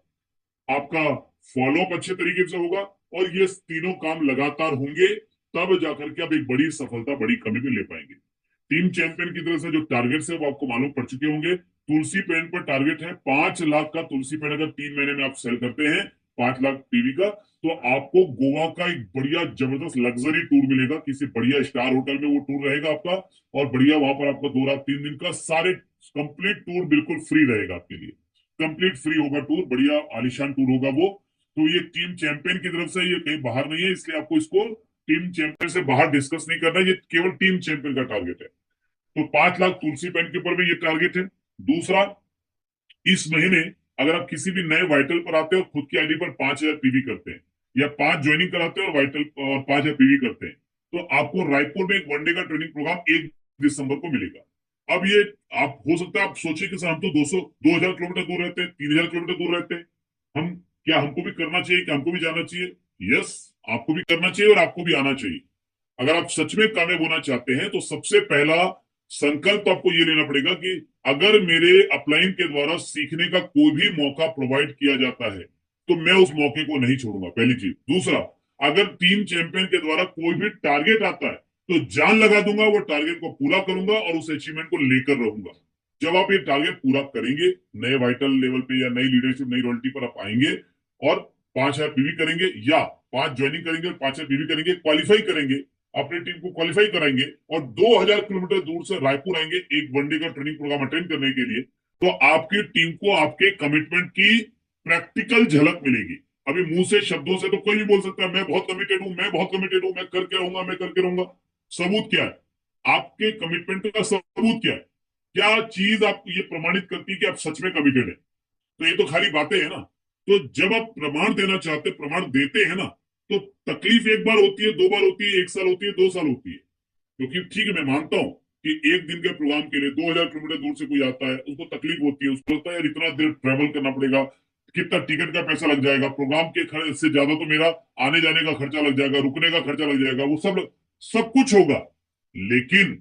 Speaker 3: आपका फॉलोअप अच्छे तरीके से होगा, और ये तीनों काम लगातार होंगे, तब जाकर के आप एक बड़ी सफलता, बड़ी कमी भी ले पाएंगे। टीम चैंपियन की तरफ से जो टारगेट है वो आपको मालूम पड़ चुके होंगे। तुलसी पेन पर टारगेट है 5 लाख का। तुलसी पेन अगर 3 महीने में आप सेल करते हैं 5 लाख पीवी का, तो आपको गोवा का एक बढ़िया जबरदस्त लग्जरी टूर मिलेगा। किसी बढ़िया स्टार होटल में वो टूर रहेगा आपका, और बढ़िया वहां पर आपका 2 रात 3 दिन का सारे कंप्लीट टूर बिल्कुल फ्री रहेगा आपके लिए। कंप्लीट फ्री होगा टूर, बढ़िया आलिशान टूर होगा वो। तो ये टीम चैंपियन की तरफ से, ये कहीं बाहर नहीं है, इसलिए आपको इसको टीम चैंपियन से बाहर डिस्कस नहीं करना है, ये केवल टीम चैंपियन का टारगेट है। तो 5 लाख तुलसी पेन के ऊपर में ये टारगेट है। दूसरा, इस महीने अगर आप किसी भी नए वाइटल पर आते हैं और खुद की आईडी पर 5,000 पीवी करते हैं, या 5 ज्वाइनिंग कराते हैं और वाइटल और 5,000 पीवी करते हैं, तो आपको रायपुर में एक वनडे का ट्रेनिंग प्रोग्राम 1 दिसंबर को मिलेगा। अब ये आप हो सकता है आप सोचिए कि सर हम तो 2,000 किलोमीटर दूर रहते हैं, 3,000 किलोमीटर दूर रहते हैं, हम क्या हमको भी करना चाहिए, क्या हमको भी जाना चाहिए? यस, आपको भी करना चाहिए और आपको भी आना चाहिए। अगर आप सच में कामयाब होना चाहते हैं तो सबसे पहला संकल्प आपको ये लेना पड़ेगा कि अगर मेरे अपलाइन के द्वारा सीखने का कोई भी मौका प्रोवाइड किया जाता है तो मैं उस मौके को नहीं छोड़ूंगा, पहली चीज। दूसरा, अगर टीम चैंपियन के द्वारा कोई भी टारगेट आता है तो जान लगा दूंगा, वो टारगेट को पूरा करूंगा और उस अचीवमेंट को लेकर रहूंगा। जब आप ये टारगेट पूरा करेंगे, नए वाइटल लेवल पे या नई लीडरशिप, नई रॉयल्टी पर आप आएंगे और 5,000 पीवी करेंगे, या 5 ज्वाइनिंग करेंगे और 5,000 पीवी करेंगे, क्वालिफाई करेंगे, अपनी टीम को क्वालिफाई कराएंगे, और 2,000 किलोमीटर दूर से रायपुर आएंगे एक वनडे का ट्रेनिंग प्रोग्राम अटेंड करने के लिए, तो आपकी टीम को आपके कमिटमेंट की प्रैक्टिकल झलक मिलेगी। अभी मुंह से शब्दों से तो कोई भी बोल सकता है मैं बहुत कमिटेड हूं, मैं बहुत कमिटेड हूं, मैं करके रहूंगा, मैं करके रहूंगा। सबूत क्या है? आपके कमिटमेंट का सबूत क्या है? क्या चीज आपको ये प्रमाणित करती है कि आप सच में कमिटेड है? तो ये तो खाली बातें है ना। तो जब आप प्रमाण देना चाहते, प्रमाण देते हैं ना, तो तकलीफ एक बार होती है, 2 बार होती है, 1 साल होती है, 2 साल होती है। क्योंकि ठीक है, मैं मानता हूं कि एक दिन के प्रोग्राम के लिए 2,000 किलोमीटर दूर से कोई आता है, उसको तकलीफ होती है, उसको लगता है यार इतना देर ट्रेवल करना पड़ेगा, कितना टिकट का पैसा लग जाएगा, प्रोग्राम के खर्च से ज्यादा तो मेरा आने जाने का खर्चा लग जाएगा, रुकने का खर्चा लग जाएगा, वो सब कुछ होगा। लेकिन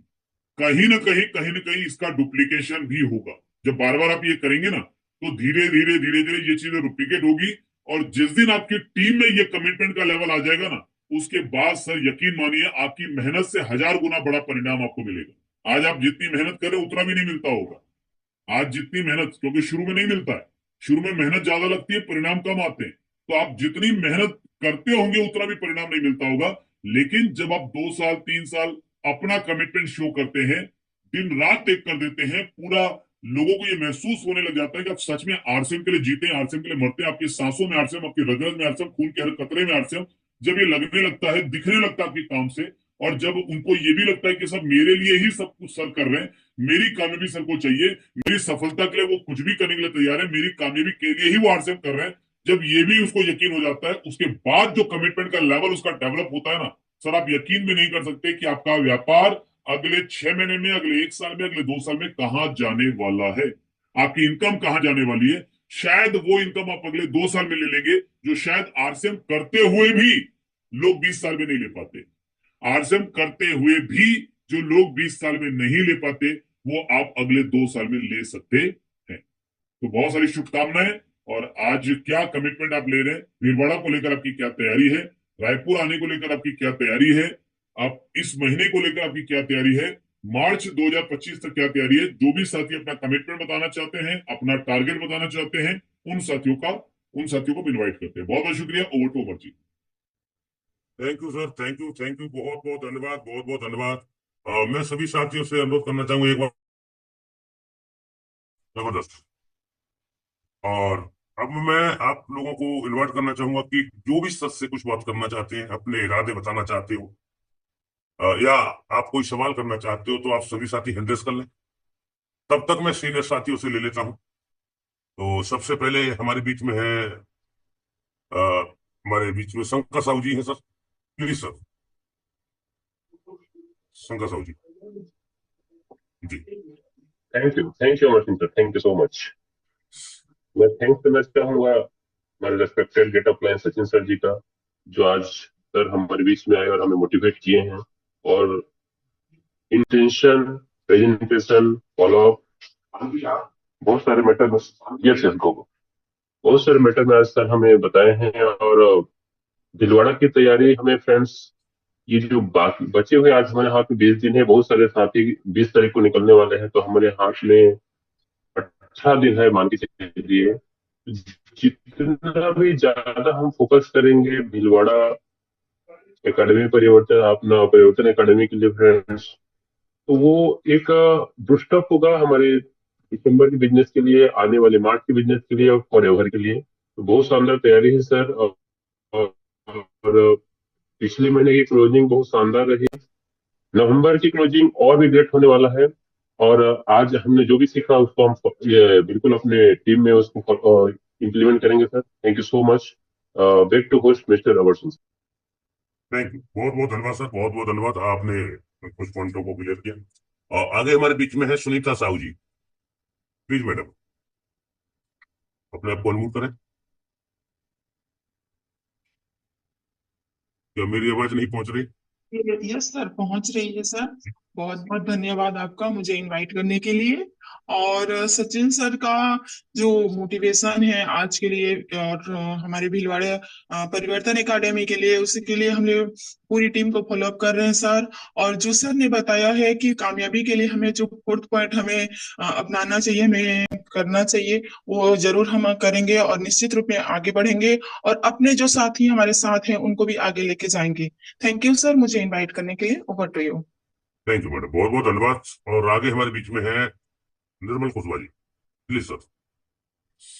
Speaker 3: कहीं ना कहीं इसका डुप्लीकेशन भी होगा। जब बार बार आप ये करेंगे ना, तो धीरे धीरे धीरे धीरे ये चीजें डुप्लीकेट होगी, और जिस दिन आपकी टीम में ये कमिटमेंट का लेवल आ जाएगा ना, उसके बाद सर यकीन मानिए आपकी मेहनत से 1,000 गुना बड़ा परिणाम आपको मिलेगा। आज आप जितनी मेहनत करें उतना भी नहीं मिलता होगा। आज जितनी मेहनत, क्योंकि शुरू में नहीं मिलता है, शुरू में मेहनत ज्यादा लगती है, परिणाम कम आते हैं, तो आप जितनी मेहनत करते होंगे उतना भी परिणाम नहीं मिलता होगा। लेकिन जब आप 2 साल 3 साल अपना कमिटमेंट शो करते हैं, दिन रात एक कर देते हैं, पूरा लोगों को ये महसूस होने लग जाता है कि आप सच में आरसीएम के लिए जीते हैं, आरसीएम के लिए मरते हैं, आपकी सांसों में आरसीएम, आपकी रग रग में आरसीएम, खून के हर कतरे में आरसीएम, जब ये लगने लगता है, दिखने लगता है आपके काम से, और जब उनको ये भी लगता है कि सब मेरे लिए ही सब कुछ सर कर रहे हैं, मेरी कामयाबी सर को चाहिए, मेरी सफलता के लिए वो कुछ भी करने के लिए तैयार है, मेरी कामयाबी के लिए ही वो आरसीएम कर रहे हैं, जब ये भी उसको यकीन हो जाता है, उसके बाद जो कमिटमेंट का लेवल उसका डेवलप होता है ना सर, आप यकीन भी नहीं कर सकते कि आपका व्यापार अगले 6 महीने में, अगले 1 साल में, अगले 2 साल में कहाँ जाने वाला है, आपकी इनकम कहाँ जाने वाली है। शायद वो इनकम आप अगले 2 साल में ले लेंगे जो शायद आरसीएम करते हुए भी लोग 20 साल में नहीं ले पाते। आरसीएम करते हुए भी जो लोग 20 साल में नहीं ले पाते, वो आप अगले 2 साल में ले सकते हैं। तो बहुत सारी शुभकामनाएं। और आज क्या कमिटमेंट आप ले रहे हैं, भीलवाड़ा को लेकर आपकी क्या तैयारी है, रायपुर आने को लेकर आपकी क्या तैयारी है, आप इस महीने को लेकर आपकी क्या तैयारी है, मार्च 2025 तक क्या तैयारी है। जो भी साथी अपना कमिटमेंट बताना चाहते हैं, अपना टारगेट बताना चाहते हैं, उन साथियों को इनवाइट करते हैं। बहुत बहुत शुक्रिया। Over to Amar ji.
Speaker 1: Thank you sir, thank you, बहुत बहुत धन्यवाद, बहुत बहुत धन्यवाद। मैं सभी साथियों से अनुरोध करना चाहूंगा एक बार, जबरदस्त। और अब मैं आप लोगों को इनवाइट करना चाहूंगा कि जो भी सच से कुछ बात करना चाहते हैं, अपने इरादे बताना चाहते हो, या आप कोई सवाल करना चाहते हो, तो आप सभी साथी हैंड रेस कर लें। तब तक मैं सीनियर साथियों से ले लेता हूं। तो सबसे पहले हमारे बीच में है, हमारे बीच में शंकर साहू जी हैं sir. Please sir, Shankar Sahu ji. जी।
Speaker 2: Thank you Amar Singh sir, thank you so much. मैं थैंक्स करना चाहूंगा हमारे रेस्पेक्टेड गेट अप लाइन सचिन सर जी का, जो आज सर हमारे बीच में आए और हमें मोटिवेट किए हैं। और इंटेंशन, प्रेजेंटेशन, फॉलो अप, बहुत सारे मैटर, यस यस गो, बहुत सारे मैटर में आज सर हमें बताए हैं। और दिलवाड़ा की तैयारी हमें फ्रेंड्स, ये जो बाकी बचे हुए आज हमारे हाथ में 20 दिन है, बहुत सारे साथी 20 तारीख को निकलने वाले हैं, तो हमारे हाथ में 18 दिन है मान के चलिए। जितना भी ज्यादा हम फोकस करेंगे भीलवाड़ा एकेडमी परिवर्तन, अपना परिवर्तन एकेडमी के लिए फ्रेंड्स, तो वो एक बूस्टअप होगा हमारे दिसंबर के बिजनेस के लिए, आने वाले मार्च के बिजनेस के लिए और फॉर एवर के लिए। तो बहुत शानदार तैयारी है सर। और पिछले महीने की क्लोजिंग बहुत शानदार रही, नवंबर की क्लोजिंग और भी ग्रेट होने वाला है। और आज हमने जो भी सीखा उसको हम ये बिल्कुल अपने टीम में उसको इम्प्लीमेंट करेंगे sir. Thank you so much. Back to host mister अवर्सन।
Speaker 1: थैंक यू, बहुत बहुत धन्यवाद सर, बहुत बहुत धन्यवाद। आपने कुछ पॉइंटों को क्लियर किया। और आगे हमारे बीच में है सुनीता साहू जी। प्लीज मैडम, अपने आप को अनम्यूट करें। क्या मेरी आवाज नहीं पहुंच रही?
Speaker 4: यस सर, पहुंच रही है सर। बहुत बहुत धन्यवाद आपका मुझे इनवाइट करने के लिए। और सचिन सर का जो मोटिवेशन है आज के लिए, और हमारे भीलवाड़ा परिवर्तन एकेडमी के लिए, उसी के लिए हमने पूरी टीम को फॉलो अप कर रहे हैं सर। और जो सर ने बताया है कि कामयाबी के लिए हमें जो फोर्थ पॉइंट हमें अपनाना चाहिए, हमें करना चाहिए, वो जरूर हम करेंगे और निश्चित रूप में आगे बढ़ेंगे और अपने जो साथी हमारे साथ हैं उनको भी आगे लेके जाएंगे। थैंक यू सर मुझे इनवाइट करने के लिए। Over to you.
Speaker 1: Thank you madam, बहुत बहुत धन्यवाद। और आगे हमारे बीच में है Nirmal Kushwaha ji. Please sir.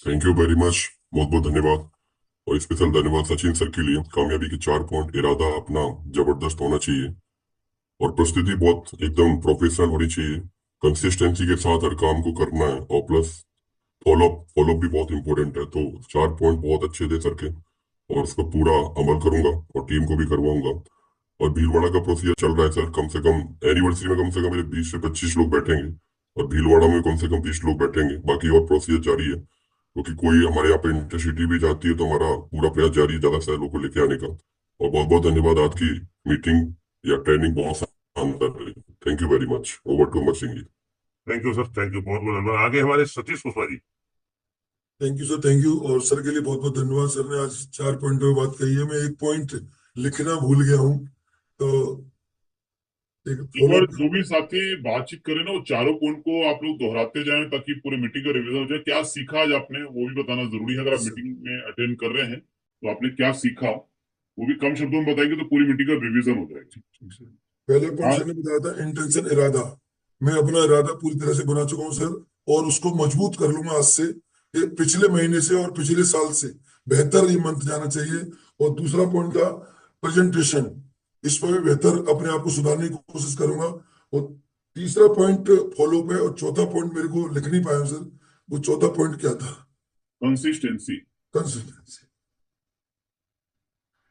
Speaker 5: Thank you very much, बहुत बहुत धन्यवाद। और स्पेशल धन्यवाद सचिन सर के लिए। कामयाबी के 4 पॉइंट, इरादा अपना जबरदस्त होना चाहिए और प्रस्तुति बहुत एकदम प्रोफेशनल होनी चाहिए। कंसिस्टेंसी के साथ हर काम को करना है और प्लस फॉलोअप भी बहुत इंपॉर्टेंट है। तो 4 पॉइंट बहुत अच्छे थे सर के और उसका पूरा अमल करूंगा और टीम को भी करवाऊंगा। और भीलवाड़ा का प्रोसीजर चल रहा है सर, कम से कम एनिवर्सरी में कम से कम मेरे 20 से 25 लोग बैठेंगे और भीलवाड़ा में कम से कम 20 लोग बैठेंगे। बाकी और प्रोसीजर जारी है, क्योंकि कोई हमारे यहाँ पे इंटरसिटी भी जाती है तो हमारा पूरा प्रयास जारी है ज्यादा से ज्यादा लोगों को लेके आने का। और बहुत बहुत धन्यवाद, आज की मीटिंग या ट्रेनिंग बहुत शानदार रही। Thank you very much. Over to Amar Singh ji.
Speaker 1: Thank you sir, thank you, बहुत बहुत धन्यवाद। आगे हमारे Satish Kushwaha ji.
Speaker 6: Thank you sir, thank you. और सर के लिए बहुत बहुत धन्यवाद। सर ने आज 4 पॉइंट में बात कही है, मैं एक पॉइंट लिखना भूल गया हूँ, तो एक
Speaker 3: एक बार
Speaker 6: फॉलो।
Speaker 3: जो भी साथी बातचीत करें ना, वो चारों पॉइंट को आप लोग दोहराते जाएं ताकि पूरे मीटिंग का रिवीजन हो जाए। क्या सीखा आज आपने वो भी बताना जरूरी है। अगर आप मीटिंग में अटेंड कर रहे हैं तो आपने क्या सीखा वो भी कम शब्दों में बताएंगे तो पूरी मीटिंग का रिवीजन हो जाएगा।
Speaker 6: पहले पॉइंट
Speaker 3: हाँ,
Speaker 6: सर ने बताया था इंटेंशन, इरादा। मैं अपना इरादा पूरी तरह से बना चुका हूँ सर, और उसको मजबूत कर लूंगा आज से। ये पिछले महीने से और पिछले साल से बेहतर ये मंथ जाना चाहिए। और दूसरा पॉइंट था प्रेजेंटेशन, इस पर भी बेहतर अपने आप को सुधारने की कोशिश करूंगा। और तीसरा पॉइंट फॉलो पे, और चौथा पॉइंट मेरे को लिख नहीं पाया सर, वो चौथा पॉइंट क्या था?
Speaker 3: कंसिस्टेंसी।
Speaker 6: कंसिस्टेंसी।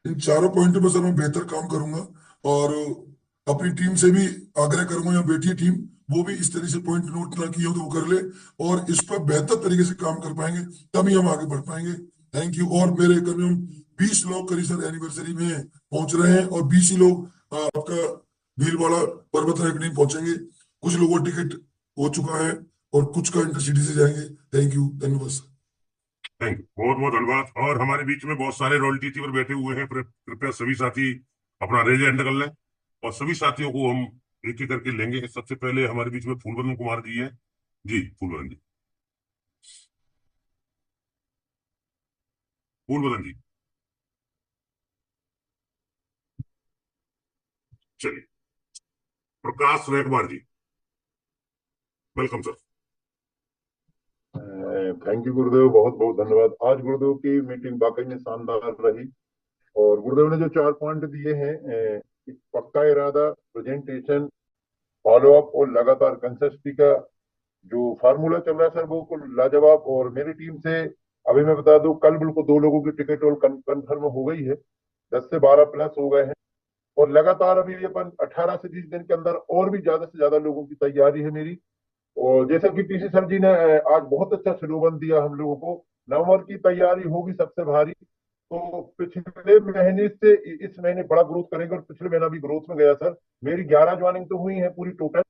Speaker 6: इन चारों पॉइंटों पर सर मैं बेहतर काम करूंगा, और अपनी टीम से भी आग्रह करूंगा, या बेटी टीम वो भी इस तरह से पॉइंट नोट ना किए हो तो वो कर ले, और इस पर बेहतर तरीके से काम कर पाएंगे, तभी हम आगे बढ़ पाएंगे। Thank you. और मेरे करीब हम 20 लोग करीब सर एनिवर्सरी में पहुंच रहे हैं, और 20 ही लोग आपका भीलवाड़ा पर्वत नहीं पहुंचेंगे। कुछ लोगों का टिकट हो चुका है, और कुछ का इंटरसिटी से जाएंगे। थैंक यू, धन्यवाद सर।
Speaker 1: थैंक यू, बहुत बहुत धन्यवाद। और हमारे बीच में बहुत सारे रॉयल्टी थी पर बैठे हुए हैं, कृपया सभी साथी अपना रेज एंड कर लें, और सभी साथियों को हम एक एक करके लेंगे। सबसे पहले हमारे बीच में फूलवदन कुमार जी हैं। जी फूलवदन जी, फूलवदन जी, चलिए। Prakash Kumar ji, welcome sir.
Speaker 7: Thank you गुरुदेव, बहुत बहुत धन्यवाद। आज गुरुदेव की मीटिंग वाकई में शानदार रही, और गुरुदेव ने जो 4 पॉइंट दिए हैं, पक्का इरादा, प्रेजेंटेशन, फॉलो अप और लगातार कंसिस्टेंसी का जो फार्मूला चल रहा है सर, वो लाजवाब। और मेरी टीम से अभी मैं बता दूं, कल बिल्कुल 2 लोगों की टिकट और कंफर्म हो गई है, 10 से 12 प्लस हो गए हैं। और लगातार अभी ये अपन 18 से 20 दिन के अंदर और भी ज्यादा से ज्यादा लोगों की तैयारी है मेरी। और जैसा कि पीसी सर जी ने आज बहुत अच्छा स्लोगन दिया हम लोगों को, नवंबर की तैयारी होगी सबसे भारी। तो पिछले महीने से इस महीने बड़ा ग्रोथ करेंगे, और पिछले महीना भी ग्रोथ में गया सर। मेरी 11 ज्वाइनिंग तो हुई है पूरी टोटल,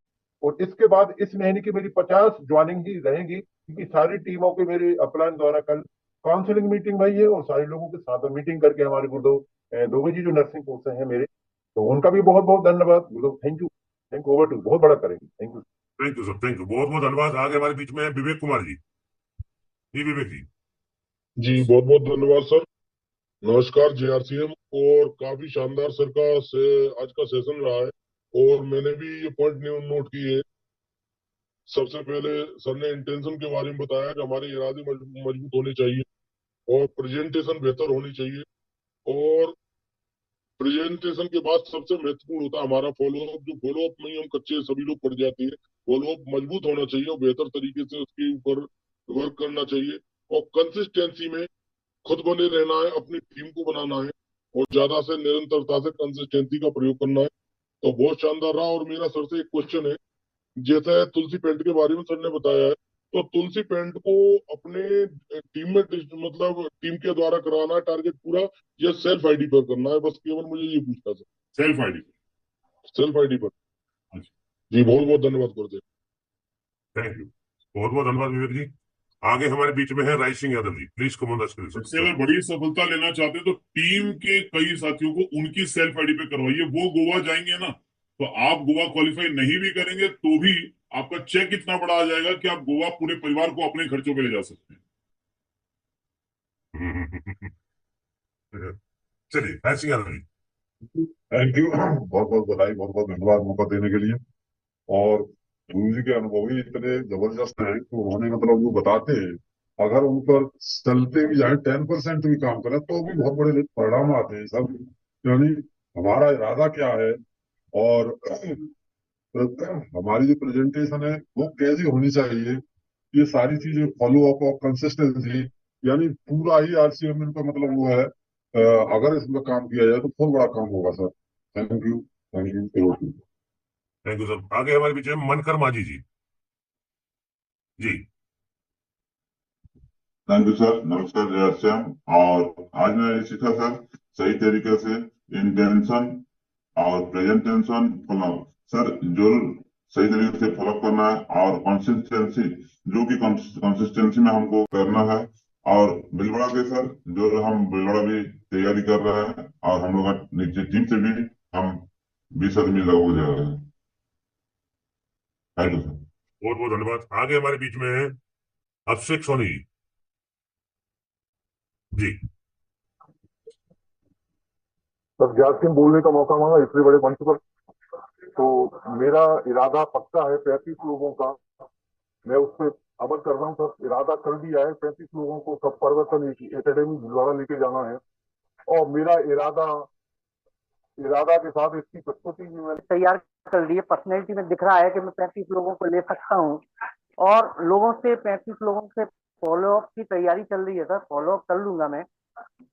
Speaker 7: और इसके बाद इस महीने की मेरी 50 ज्वाइनिंग ही रहेंगी, क्योंकि सारी टीमों के मेरे अपलाइन द्वारा कल काउंसलिंग मीटिंग भई है, और सारे लोगों के साथ मीटिंग करके हमारे गुरुदेव दोगे जी जो नर्सिंग कोर्स हैं मेरे, तो उनका भी बहुत बहुत धन्यवाद गुरुदेव। Thank you, thank you, over to, बहुत बड़ा करेंगे। Thank you.
Speaker 1: Thank you sir, thank you, बहुत बहुत धन्यवाद। आगे हमारे बीच में है विवेक कुमार जी। जी विवेक जी।
Speaker 5: जी बहुत बहुत धन्यवाद सर। नमस्कार जेआरसीएम। और काफी शानदार सर का आज का सेशन रहा है, और मैंने भी ये पॉइंट नोट किए। सबसे पहले सर ने इंटेंशन के बारे में बताया कि हमारे इरादे मजबूत होने चाहिए, और प्रेजेंटेशन बेहतर होनी चाहिए, और प्रेजेंटेशन के बाद सबसे महत्वपूर्ण होता है हमारा फॉलो अप। जो फॉलो अप में ही हम कच्चे सभी लोग पड़ जाते हैं। फॉलो अप मजबूत होना चाहिए, और बेहतर तरीके से उसके ऊपर वर्क करना चाहिए, और कंसिस्टेंसी में खुद बने रहना है, अपनी टीम को बनाना है, और ज्यादा से निरंतरता से कंसिस्टेंसी का प्रयोग करना है। तो बहुत शानदार रहा। और मेरा सर से एक क्वेश्चन है, जैसे तुलसी पेंट के बारे में सर ने बताया है, तो तुलसी पेंट को अपने टीम में मतलब टीम के द्वारा कराना है टारगेट पूरा, या सेल्फ आईडी पर करना है? बस केवल मुझे ये पूछना था।
Speaker 3: Self ID.
Speaker 5: सेल्फ आईडी पर।
Speaker 3: अच्छा।
Speaker 5: जी बहुत बहुत धन्यवाद गुरुदेव।
Speaker 1: थैंक यू, बहुत बहुत धन्यवाद विवेक जी। आगे हमारे बीच में है Rai Singh Yadav ji. Please come on the screen
Speaker 3: इससे
Speaker 1: सर।
Speaker 3: अगर बड़ी सफलता लेना चाहते हैं तो टीम के कई साथियों को उनकी सेल्फ आईडी पे करवाइए। वो गोवा जाएंगे ना, तो आप गोवा क्वालिफाई नहीं भी करेंगे तो भी आपका चेक इतना बड़ा आ जाएगा कि आप गोवा पूरे परिवार को अपने खर्चों पे ले जा सकते हैं।
Speaker 1: चलिए राय सिंह यादव जी।
Speaker 8: थैंक यू, बहुत बहुत बधाई, बहुत बहुत धन्यवाद मौका देने के लिए। और गुरु जी के अनुभव ही इतने जबरदस्त हैं कि उन्होंने मतलब जो बताते हैं, अगर उन पर चलते भी जाए, 10% भी काम करें तो भी बहुत बड़े परिणाम आते हैं सब। यानी हमारा इरादा क्या है, और हमारी जो प्रेजेंटेशन है वो कैसी होनी चाहिए, ये सारी चीजें, फॉलो अप और कंसिस्टेंसी, यानी पूरा ही आरसीएम का मतलब वो है। अगर इसमें काम किया जाए तो बहुत बड़ा काम होगा sir. Thank you, thank you.
Speaker 1: Thank you sir. आगे हमारे बीच में मनकर माझी जी। जी
Speaker 9: थैंक यू सर, नमस्कार जय श्याम। और आज मैंने सीखा सर, सही तरीके से इंटेंशन और प्रेजेंटेशन फॉलो सर जरूर सही तरीके से फॉलो करना है, और कंसिस्टेंसी जो कि कंसिस्टेंसी में हमको करना है। और बिलवाड़ा के सर जो हम बिलवाड़ा भी तैयारी कर रहे हैं, और हम लोग नीचे टीम से भी हम 20 आदमी लगभग जा रहे हैं। Thank you sir.
Speaker 1: बहुत बहुत धन्यवाद। आगे हमारे बीच में है अभिषेक सोनी जी। जी
Speaker 7: बस जासिम बोलने का मौका मांगा इतने बड़े मंच पर, तो मेरा इरादा पक्का है 35 लोगों का। मैं उस पर अमल कर रहा हूँ सर, इरादा कर दिया है। 35 लोगों को सब परिवर्तन एकेडमी भिलवाड़ा लेके जाना है, और मेरा इरादा इरादा के साथ इसकी प्रस्तुति भी मैंने
Speaker 10: तैयार कर ली है। पर्सनैलिटी में दिख रहा है कि मैं 35 लोगों को ले सकता हूँ और लोगों से 35 लोगों से फॉलोअप की तैयारी चल रही है सर। फॉलोअप कर लूंगा मैं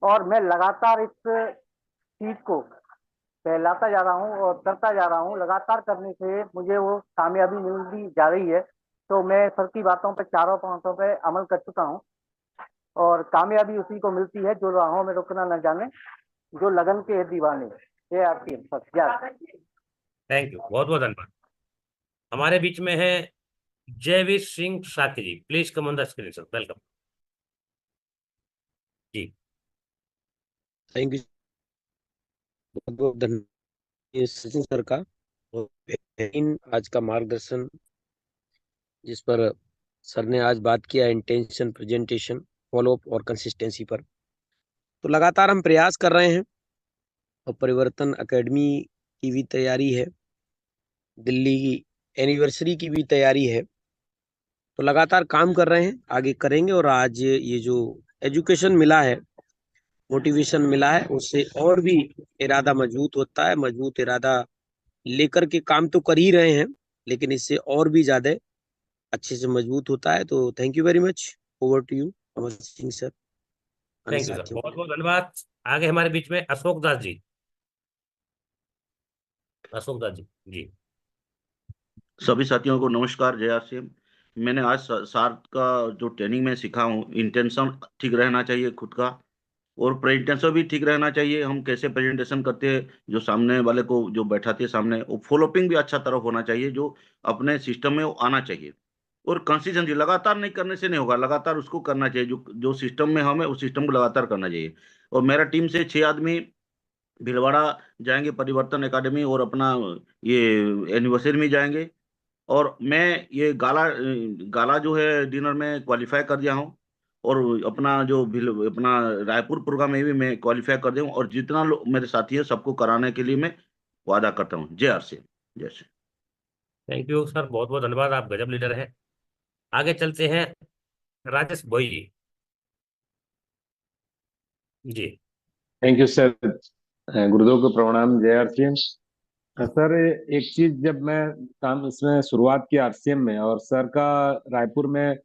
Speaker 10: और मैं लगातार इस चीज को फैलाता जा रहा हूँ और करता जा रहा हूँ। लगातार करने से मुझे वो कामयाबी मिलती जा रही है। तो मैं सर की बातों पे, चारों बातों पे अमल कर चुका हूँ और कामयाबी उसी को मिलती है जो राहों में रुकना न जाने, जो लगन के है दीवाने। ये आपकी सर।
Speaker 11: थैंक यू, बहुत बहुत धन्यवाद। हमारे बीच में है Jaiveer Singh Saki ji. Please come on the screen sir. Welcome ji.
Speaker 12: Thank you, बहुत बहुत धन्यवाद सचिन सर का और बेहतरीन आज का मार्गदर्शन, जिस पर सर ने आज बात किया इंटेंशन, प्रेजेंटेशन, फॉलोअप और कंसिस्टेंसी पर। तो लगातार हम प्रयास कर रहे हैं और परिवर्तन एकेडमी की भी तैयारी है, दिल्ली की एनिवर्सरी की भी तैयारी है। तो लगातार काम कर रहे हैं, आगे करेंगे। और आज ये जो एजुकेशन मिला है, मोटिवेशन मिला है, उससे और भी इरादा मजबूत होता है। मजबूत इरादा लेकर के काम तो कर ही रहे हैं, लेकिन इससे और भी ज्यादा अच्छे से मजबूत होता है। तो thank you very much. Over to you Amar Singh sir.
Speaker 11: Thank you sir, बहुत बहुत धन्यवाद। आगे हमारे बीच में अशोक दास जी। अशोक दास जी जी।
Speaker 13: सभी साथियों को नमस्कार, जय आर। मैंने आज सार का जो ट्रेनिंग में सीखा हूँ, इंटेंशन ठीक रहना चाहिए खुद का और प्रेजेंटेशन भी ठीक रहना चाहिए। हम कैसे प्रेजेंटेशन करते हैं, जो सामने वाले को जो बैठाते हैं सामने, वो फॉलोअपिंग भी अच्छा तरह होना चाहिए, जो अपने सिस्टम में वो आना चाहिए। और कंसिस्टेंसी लगातार नहीं करने से नहीं होगा, लगातार उसको करना चाहिए। जो जो सिस्टम में हमें उस सिस्टम को लगातार करना चाहिए। और मेरा टीम से 6 आदमी भीलवाड़ा जाएंगे परिवर्तन एकेडमी और अपना ये एनिवर्सरी में जाएंगे। और मैं ये गाला जो है डिनर में क्वालिफाई कर दिया हूँ और अपना जो अपना रायपुर प्रोग्राम में भी मैं क्वालिफाई कर दिया हूँ। और जितना लोग मेरे साथी है सबको कराने के लिए मैं वादा करता हूँ। जय आर से जय से।
Speaker 11: थैंक यू सर, बहुत बहुत धन्यवाद। आप गजब लीडर हैं। आगे चलते हैं राजेश भोई जी। जी
Speaker 14: थैंक यू सर। गुरुदेव को प्रणाम। जय आरसीएम सर। एक चीज, जब मैं काम इसमें शुरुआत की आरसीएम में और सर का रायपुर में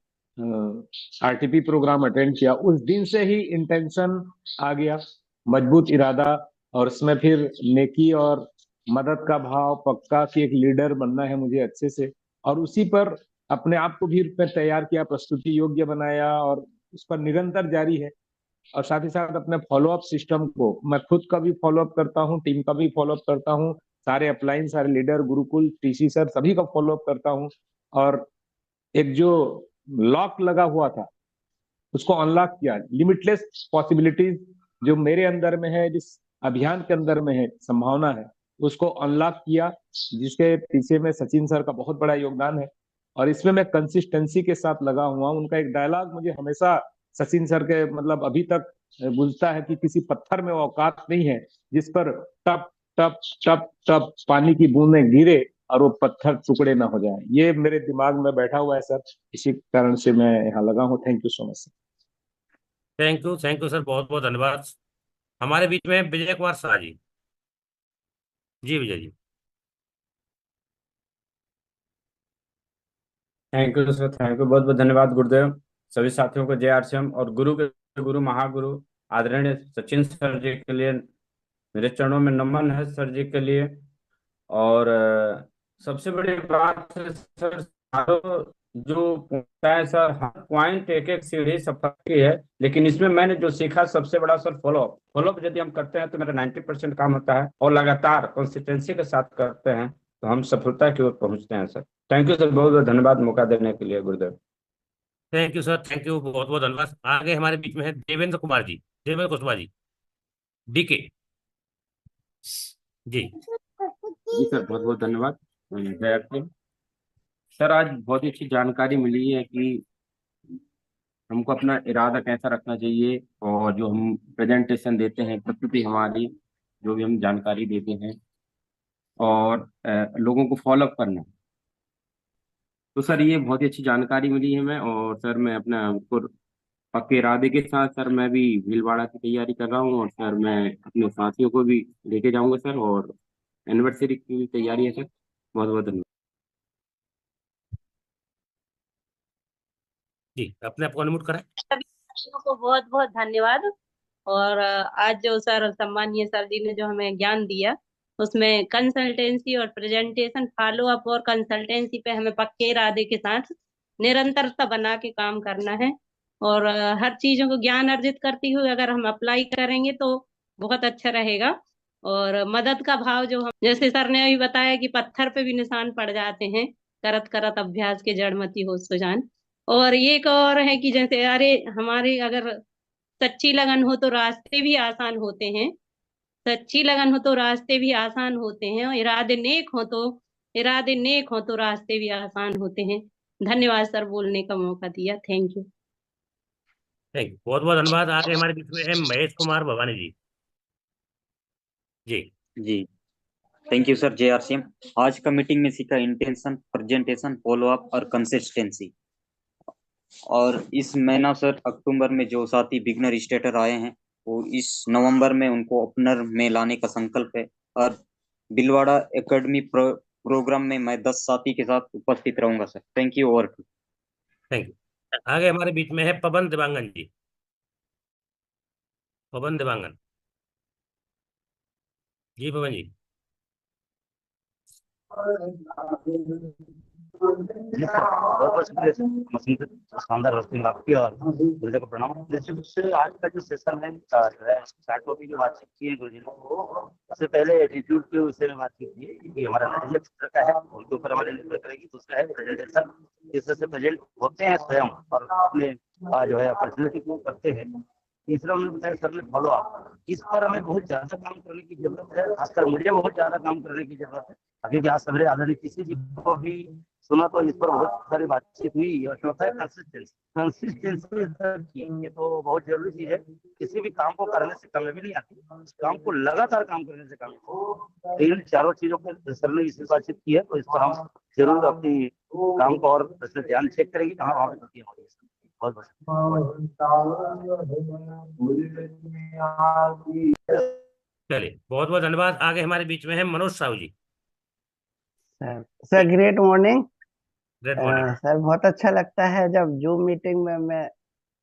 Speaker 14: आरटीपी प्रोग्राम अटेंड किया, उस दिन से ही इंटेंशन आ गया, मजबूत इरादा, और इसमें फिर नेकी और मदद का भाव पक्का कि एक लीडर बनना है मुझे अच्छे से। और उसी पर अपने आप को भी तैयार किया, प्रस्तुति योग्य बनाया और उस पर निरंतर जारी है। और साथ ही साथ अपने फॉलोअप सिस्टम को मैं खुद का भी फॉलोअप करता हूँ, टीम का भी फॉलोअप करता हूँ, सारे अपलाइन, सारे लीडर, गुरुकुल, टीसी सर, सभी का फॉलोअप करता हूँ। और एक जो लॉक लगा हुआ था उसको अनलॉक किया। लिमिटलेस पॉसिबिलिटीज जो मेरे अंदर में है, जिस अभियान के अंदर में है, संभावना है, उसको अनलॉक किया, जिसके पीछे में सचिन सर का बहुत बड़ा योगदान है। और इसमें मैं कंसिस्टेंसी के साथ लगा हुआ हूं। उनका एक डायलॉग मुझे हमेशा सचिन सर के मतलब अभी तक गूंजता है कि किसी पत्थर में वो औकात नहीं है जिस पर टप टप टप टप पानी की बूंदें गिरे और वो पत्थर टुकड़े ना हो जाए। ये मेरे दिमाग में बैठा हुआ है सर, इसी कारण से मैं यहाँ लगा हूँ। Thank you so much sir.
Speaker 11: Thank you sir, बहुत बहुत धन्यवाद। हमारे बीच में विजय कुमार शाह जी। जी Vijay ji.
Speaker 15: Thank you sir, thank you, बहुत बहुत धन्यवाद गुरुदेव। सभी साथियों को जय आरसीएम और गुरु के गुरु महागुरु आदरणीय सचिन सर जी के लिए मेरे चरणों में नमन है सर जी के लिए। और सबसे बड़ी बात है सर, जो पूछता है सर, हर पॉइंट एक एक सीढ़ी सफर की है, लेकिन इसमें मैंने जो सीखा सबसे बड़ा सर फॉलोअप यदि हम करते हैं तो मेरा 90% काम होता है और लगातार कंसिस्टेंसी के साथ करते हैं तो हम सफलता की ओर पहुंचते हैं सर। थैंक यू सर, बहुत बहुत धन्यवाद मौका देने के लिए गुरुदेव।
Speaker 11: Thank you sir, thank you, बहुत बहुत धन्यवाद। आगे हमारे बीच में है देवेंद्र कुमार जी, देवेंद्र कुशवाहा जी, डीके जी।
Speaker 12: जी सर, बहुत बहुत धन्यवाद। जय आरसीएम सर। आज बहुत ही अच्छी जानकारी मिली है कि हमको अपना इरादा कैसा रखना चाहिए और जो हम प्रेजेंटेशन देते हैं, प्रस्तुति हमारी जो भी हम जानकारी देते हैं और लोगों को फॉलोअप करना। तो सर ये बहुत ही अच्छी जानकारी मिली है मैं, और सर मैं अपना उसको
Speaker 15: पक्के इरादे के साथ सर मैं भी भीलवाड़ा की तैयारी कर रहा हूँ, और सर मैं अपने साथियों को भी लेके जाऊंगा सर, और एनिवर्सरी की भी तैयारी है सर। बहुत बहुत धन्यवाद।
Speaker 11: जी, अपने आप को अनम्यूट कराएं।
Speaker 16: सभी साथियों को बहुत बहुत धन्यवाद। और आज जो सर सम्मानीय सर जी ने जो हमें ज्ञान दिया, उसमें कंसल्टेंसी और प्रेजेंटेशन, फॉलो अप और कंसल्टेंसी पे हमें पक्के इरादे के साथ निरंतरता बना के काम करना है। और हर चीजों को ज्ञान अर्जित करती हुए अगर हम अप्लाई करेंगे तो बहुत अच्छा रहेगा। और मदद का भाव जो हम, जैसे सर ने अभी बताया कि पत्थर पे भी निशान पड़ जाते हैं, करत करत अभ्यास के जड़मति हो सुजान। और ये एक और है कि जैसे अरे हमारे अगर सच्ची लगन हो तो रास्ते भी आसान होते हैं, सच्ची लगन हो तो रास्ते भी आसान होते हैं, और इरादे नेक हो तो रास्ते भी आसान होते हैं। धन्यवाद सर, बोलने का मौका दिया। Thank you.
Speaker 11: थैंक यू, बहुत बहुत धन्यवाद। आगे हमारे बीच में है महेश कुमार भवानी जी। जी
Speaker 17: जी, थैंक यू सर। JRCM आज का मीटिंग में सीखा इंटेंशन, प्रेजेंटेशन, फॉलो अप और कंसिस्टेंसी। और इस महीना सर अक्टूबर में जो साथी बिगनर स्टेटर आए हैं, वो इस नवंबर में उनको ओपनर में लाने का संकल्प है। और बिलवाड़ा एकेडमी प्रोग्राम में मैं 10 साथी के साथ उपस्थित रहूंगा sir. Thank you. Over.
Speaker 11: Thank you. आगे हमारे बीच में है पवन देवांगन जी। पवन देवांगन जी, पवन जी।
Speaker 18: बहुत शुक्रिया, शानदार रोशनी आपकी और गुरुजी को प्रणाम। निश्चित रूप से आज का जो सेशन है जो है स्टार्ट टॉपिक जो बातचीत की है गुरुजी ने, सबसे पहले एटीट्यूड के विषय में बातचीत की है कि हमारा नजरिया किस तरह का है, उनके ऊपर हमारे निर्भर करेगी। दूसरा है प्रेजेंटेशन, जिस तरह से प्रेजेंट होते हैं स्वयं और अपने जो है पर्सनैलिटी को करते हैं। तीसरा उन्होंने बताया सर ने फॉलो अप, इस पर हमें बहुत ज्यादा काम करने की जरूरत है, खासकर मुझे बहुत ज्यादा काम करने की जरूरत है। क्योंकि आज सवेरे आदरणीय किसी जी को भी सुना तो इस पर बहुत सारी बातचीत हुई। और चौथा है कंसिस्टेंसी। कंसिस्टेंसी ये तो बहुत जरूरी चीज है, किसी भी काम को करने से कामयाबी नहीं आती, काम को लगातार काम करने से कामयाबी। इन चारों चीजों पर सर ने इसी बातचीत की है, तो इस पर हम जरूर अपनी काम को और ध्यान चेक करेंगे कहाँ वहाँ पे गलतियां हो रही है। बहुत
Speaker 11: चलिए, बहुत बहुत धन्यवाद। आगे हमारे बीच में है Manoj Sahu ji.
Speaker 19: Sir great morning.
Speaker 11: Great morning.
Speaker 19: Sir बहुत अच्छा लगता है जब जूम मीटिंग में मैं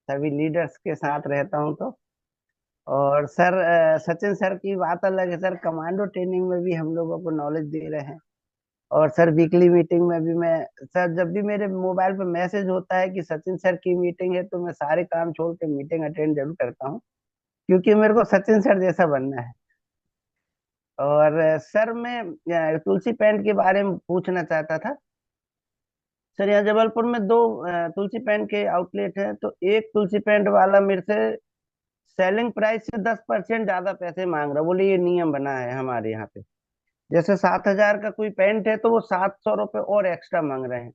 Speaker 19: सभी लीडर्स के साथ रहता हूं तो। और सर सचिन सर की बात अलग है, सर कमांडो ट्रेनिंग में भी हम लोगों को नॉलेज दे रहे हैं। और सर वीकली मीटिंग में भी मैं, सर जब भी मेरे मोबाइल पे मैसेज होता है कि सचिन सर की मीटिंग है तो मैं सारे काम छोड़ के मीटिंग अटेंड जरूर करता हूँ, क्योंकि मेरे को सचिन सर जैसा बनना है। और सर मैं तुलसी पेंट के बारे में पूछना चाहता था। सर यहाँ जबलपुर में दो तुलसी पेंट के आउटलेट है, तो एक तुलसी पेंट वाला मेरे से सेलिंग प्राइस से 10% ज्यादा पैसे मांग रहा है। बोले ये नियम बना है हमारे यहाँ पे, जैसे 7,000 का कोई पेंट है तो वो 700 रुपये और एक्स्ट्रा मांग रहे हैं।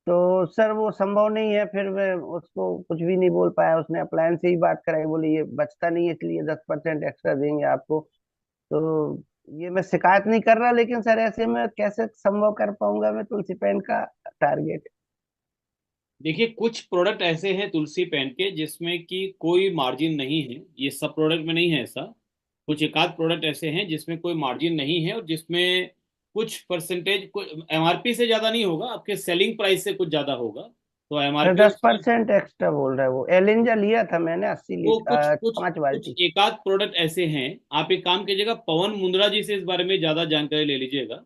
Speaker 19: तो सर वो संभव नहीं है। फिर मैं उसको कुछ भी नहीं बोल पाया, उसने अप्लायंस से ही बात कराई, बोले ये बचता नहीं है इसलिए 10% एक्स्ट्रा देंगे आपको। तो ये मैं शिकायत नहीं कर रहा, लेकिन सर ऐसे में कैसे संभव कर पाऊंगा मैं तुलसी पेंट का टारगेट?
Speaker 20: देखिए, कुछ प्रोडक्ट ऐसे हैं तुलसी पेंट के जिसमें कि कोई मार्जिन नहीं है, ये सब प्रोडक्ट में नहीं है ऐसा। कुछ एकाध प्रोडक्ट ऐसे हैं जिसमें कोई मार्जिन नहीं है, और जिसमें कुछ परसेंटेज MRP से ज्यादा नहीं होगा, आपके सेलिंग प्राइस से कुछ ज्यादा होगा। तो
Speaker 19: सर
Speaker 20: MRP
Speaker 19: 10% एक्स्ट्रा बोल रहा है वो। एलिंजा लिया था मैंने 80
Speaker 20: वो
Speaker 19: लीटर
Speaker 20: कुछ
Speaker 19: 5
Speaker 20: कुछ
Speaker 19: बाल्टी।
Speaker 20: एकाध प्रोडक्ट ऐसे हैं। आप एक काम कीजिएगा, पवन मुंद्रा जी से इस बारे में ज्यादा जानकारी ले लीजिएगा।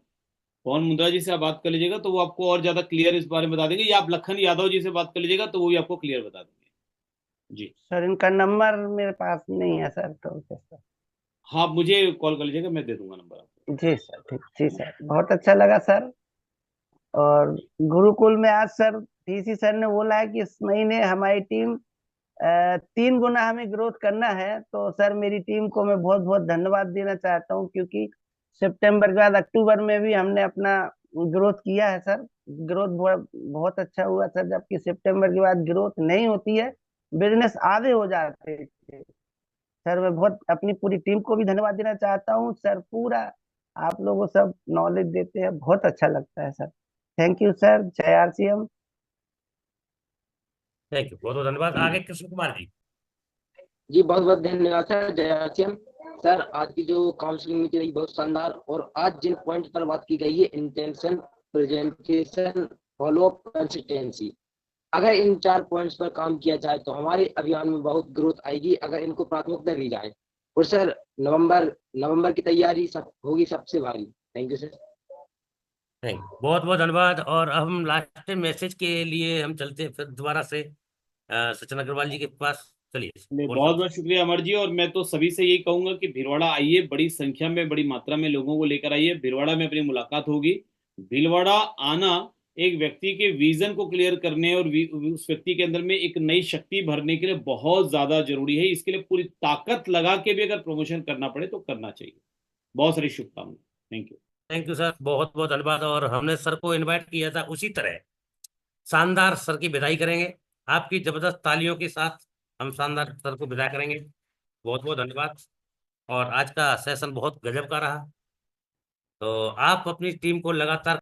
Speaker 20: पवन मुंद्रा जी से आप बात कर लीजिएगा तो वो आपको और ज्यादा क्लियर इस बारे में बता देंगे, या आप लखन यादव जी से बात कर लीजिएगा तो वो भी आपको क्लियर बता देंगे। जी
Speaker 19: सर इनका नंबर मेरे पास नहीं है सर, तो कैसा?
Speaker 20: हाँ, मुझे कॉल कर लीजिएगा, मैं दे दूंगा नंबर आपको।
Speaker 19: जी सर, ठीक। जी सर, बहुत अच्छा लगा सर। और गुरुकुल में आज सर टीसी सर ने बोला है कि इस महीने हमारी टीम 3 गुना हमें ग्रोथ करना है। तो सर मेरी टीम को मैं बहुत बहुत धन्यवाद देना चाहता हूँ, क्योंकि सितंबर के बाद अक्टूबर में भी हमने अपना ग्रोथ किया है सर। ग्रोथ बहुत अच्छा हुआ सर, जबकि सितंबर के बाद ग्रोथ नहीं होती है, बिजनेस आधे हो जाते थे। सर मैं बहुत अपनी पूरी टीम को भी धन्यवाद देना चाहता हूँ सर। पूरा आप लोगों सब नॉलेज देते हैं, बहुत अच्छा लगता है सर। Thank you sir. जय RCM।
Speaker 11: थैंक यू, बहुत बहुत धन्यवाद। आगे कृष्ण कुमार जी।
Speaker 12: जी बहुत बहुत धन्यवाद सर, जय आसियम सर। आज की जो काउंसलिंग मीटिंग रही बहुत शानदार, और आज जिन पॉइंट पर बात की गई है, intention, presentation, follow up, consistency, अगर इन 4 पॉइंट्स पर काम किया जाए तो हमारे अभियान में बहुत ग्रोथ आएगी, अगर इनको प्राथमिकता दी जाए। और सर नवंबर की तैयारी होगी सबसे भारी। Thank you sir.
Speaker 11: Thank you, बहुत बहुत धन्यवाद। और अब हम लास्ट मैसेज के लिए हम चलते हैं फिर दोबारा से सचिन अग्रवाल जी के पास। चलिए
Speaker 20: नहीं,
Speaker 11: बोल
Speaker 20: बहुत
Speaker 11: सकते
Speaker 20: बहुत शुक्रिया अमर जी। और मैं तो सभी से यही कहूंगा कि भीलवाड़ा आइए, बड़ी संख्या में, बड़ी मात्रा में लोगों को लेकर आइए। भीलवाड़ा में अपनी मुलाकात होगी। भीलवाड़ा आना एक व्यक्ति के विजन को क्लियर करने और उस व्यक्ति के अंदर में एक नई शक्ति भरने के लिए बहुत ज्यादा जरूरी है। इसके लिए पूरी ताकत लगा के भी अगर प्रमोशन करना पड़े तो करना चाहिए। बहुत सारी शुभकामनाएं। Thank you.
Speaker 11: Thank you sir, बहुत बहुत धन्यवाद। और हमने सर को इनवाइट किया था, उसी तरह शानदार सर की विदाई करेंगे आपकी जबरदस्त तालियों के साथ। हम शानदार सर को विदा करेंगे। बहुत बहुत धन्यवाद। और आज का सेशन बहुत गजब का रहा। तो आप अपनी टीम को लगातार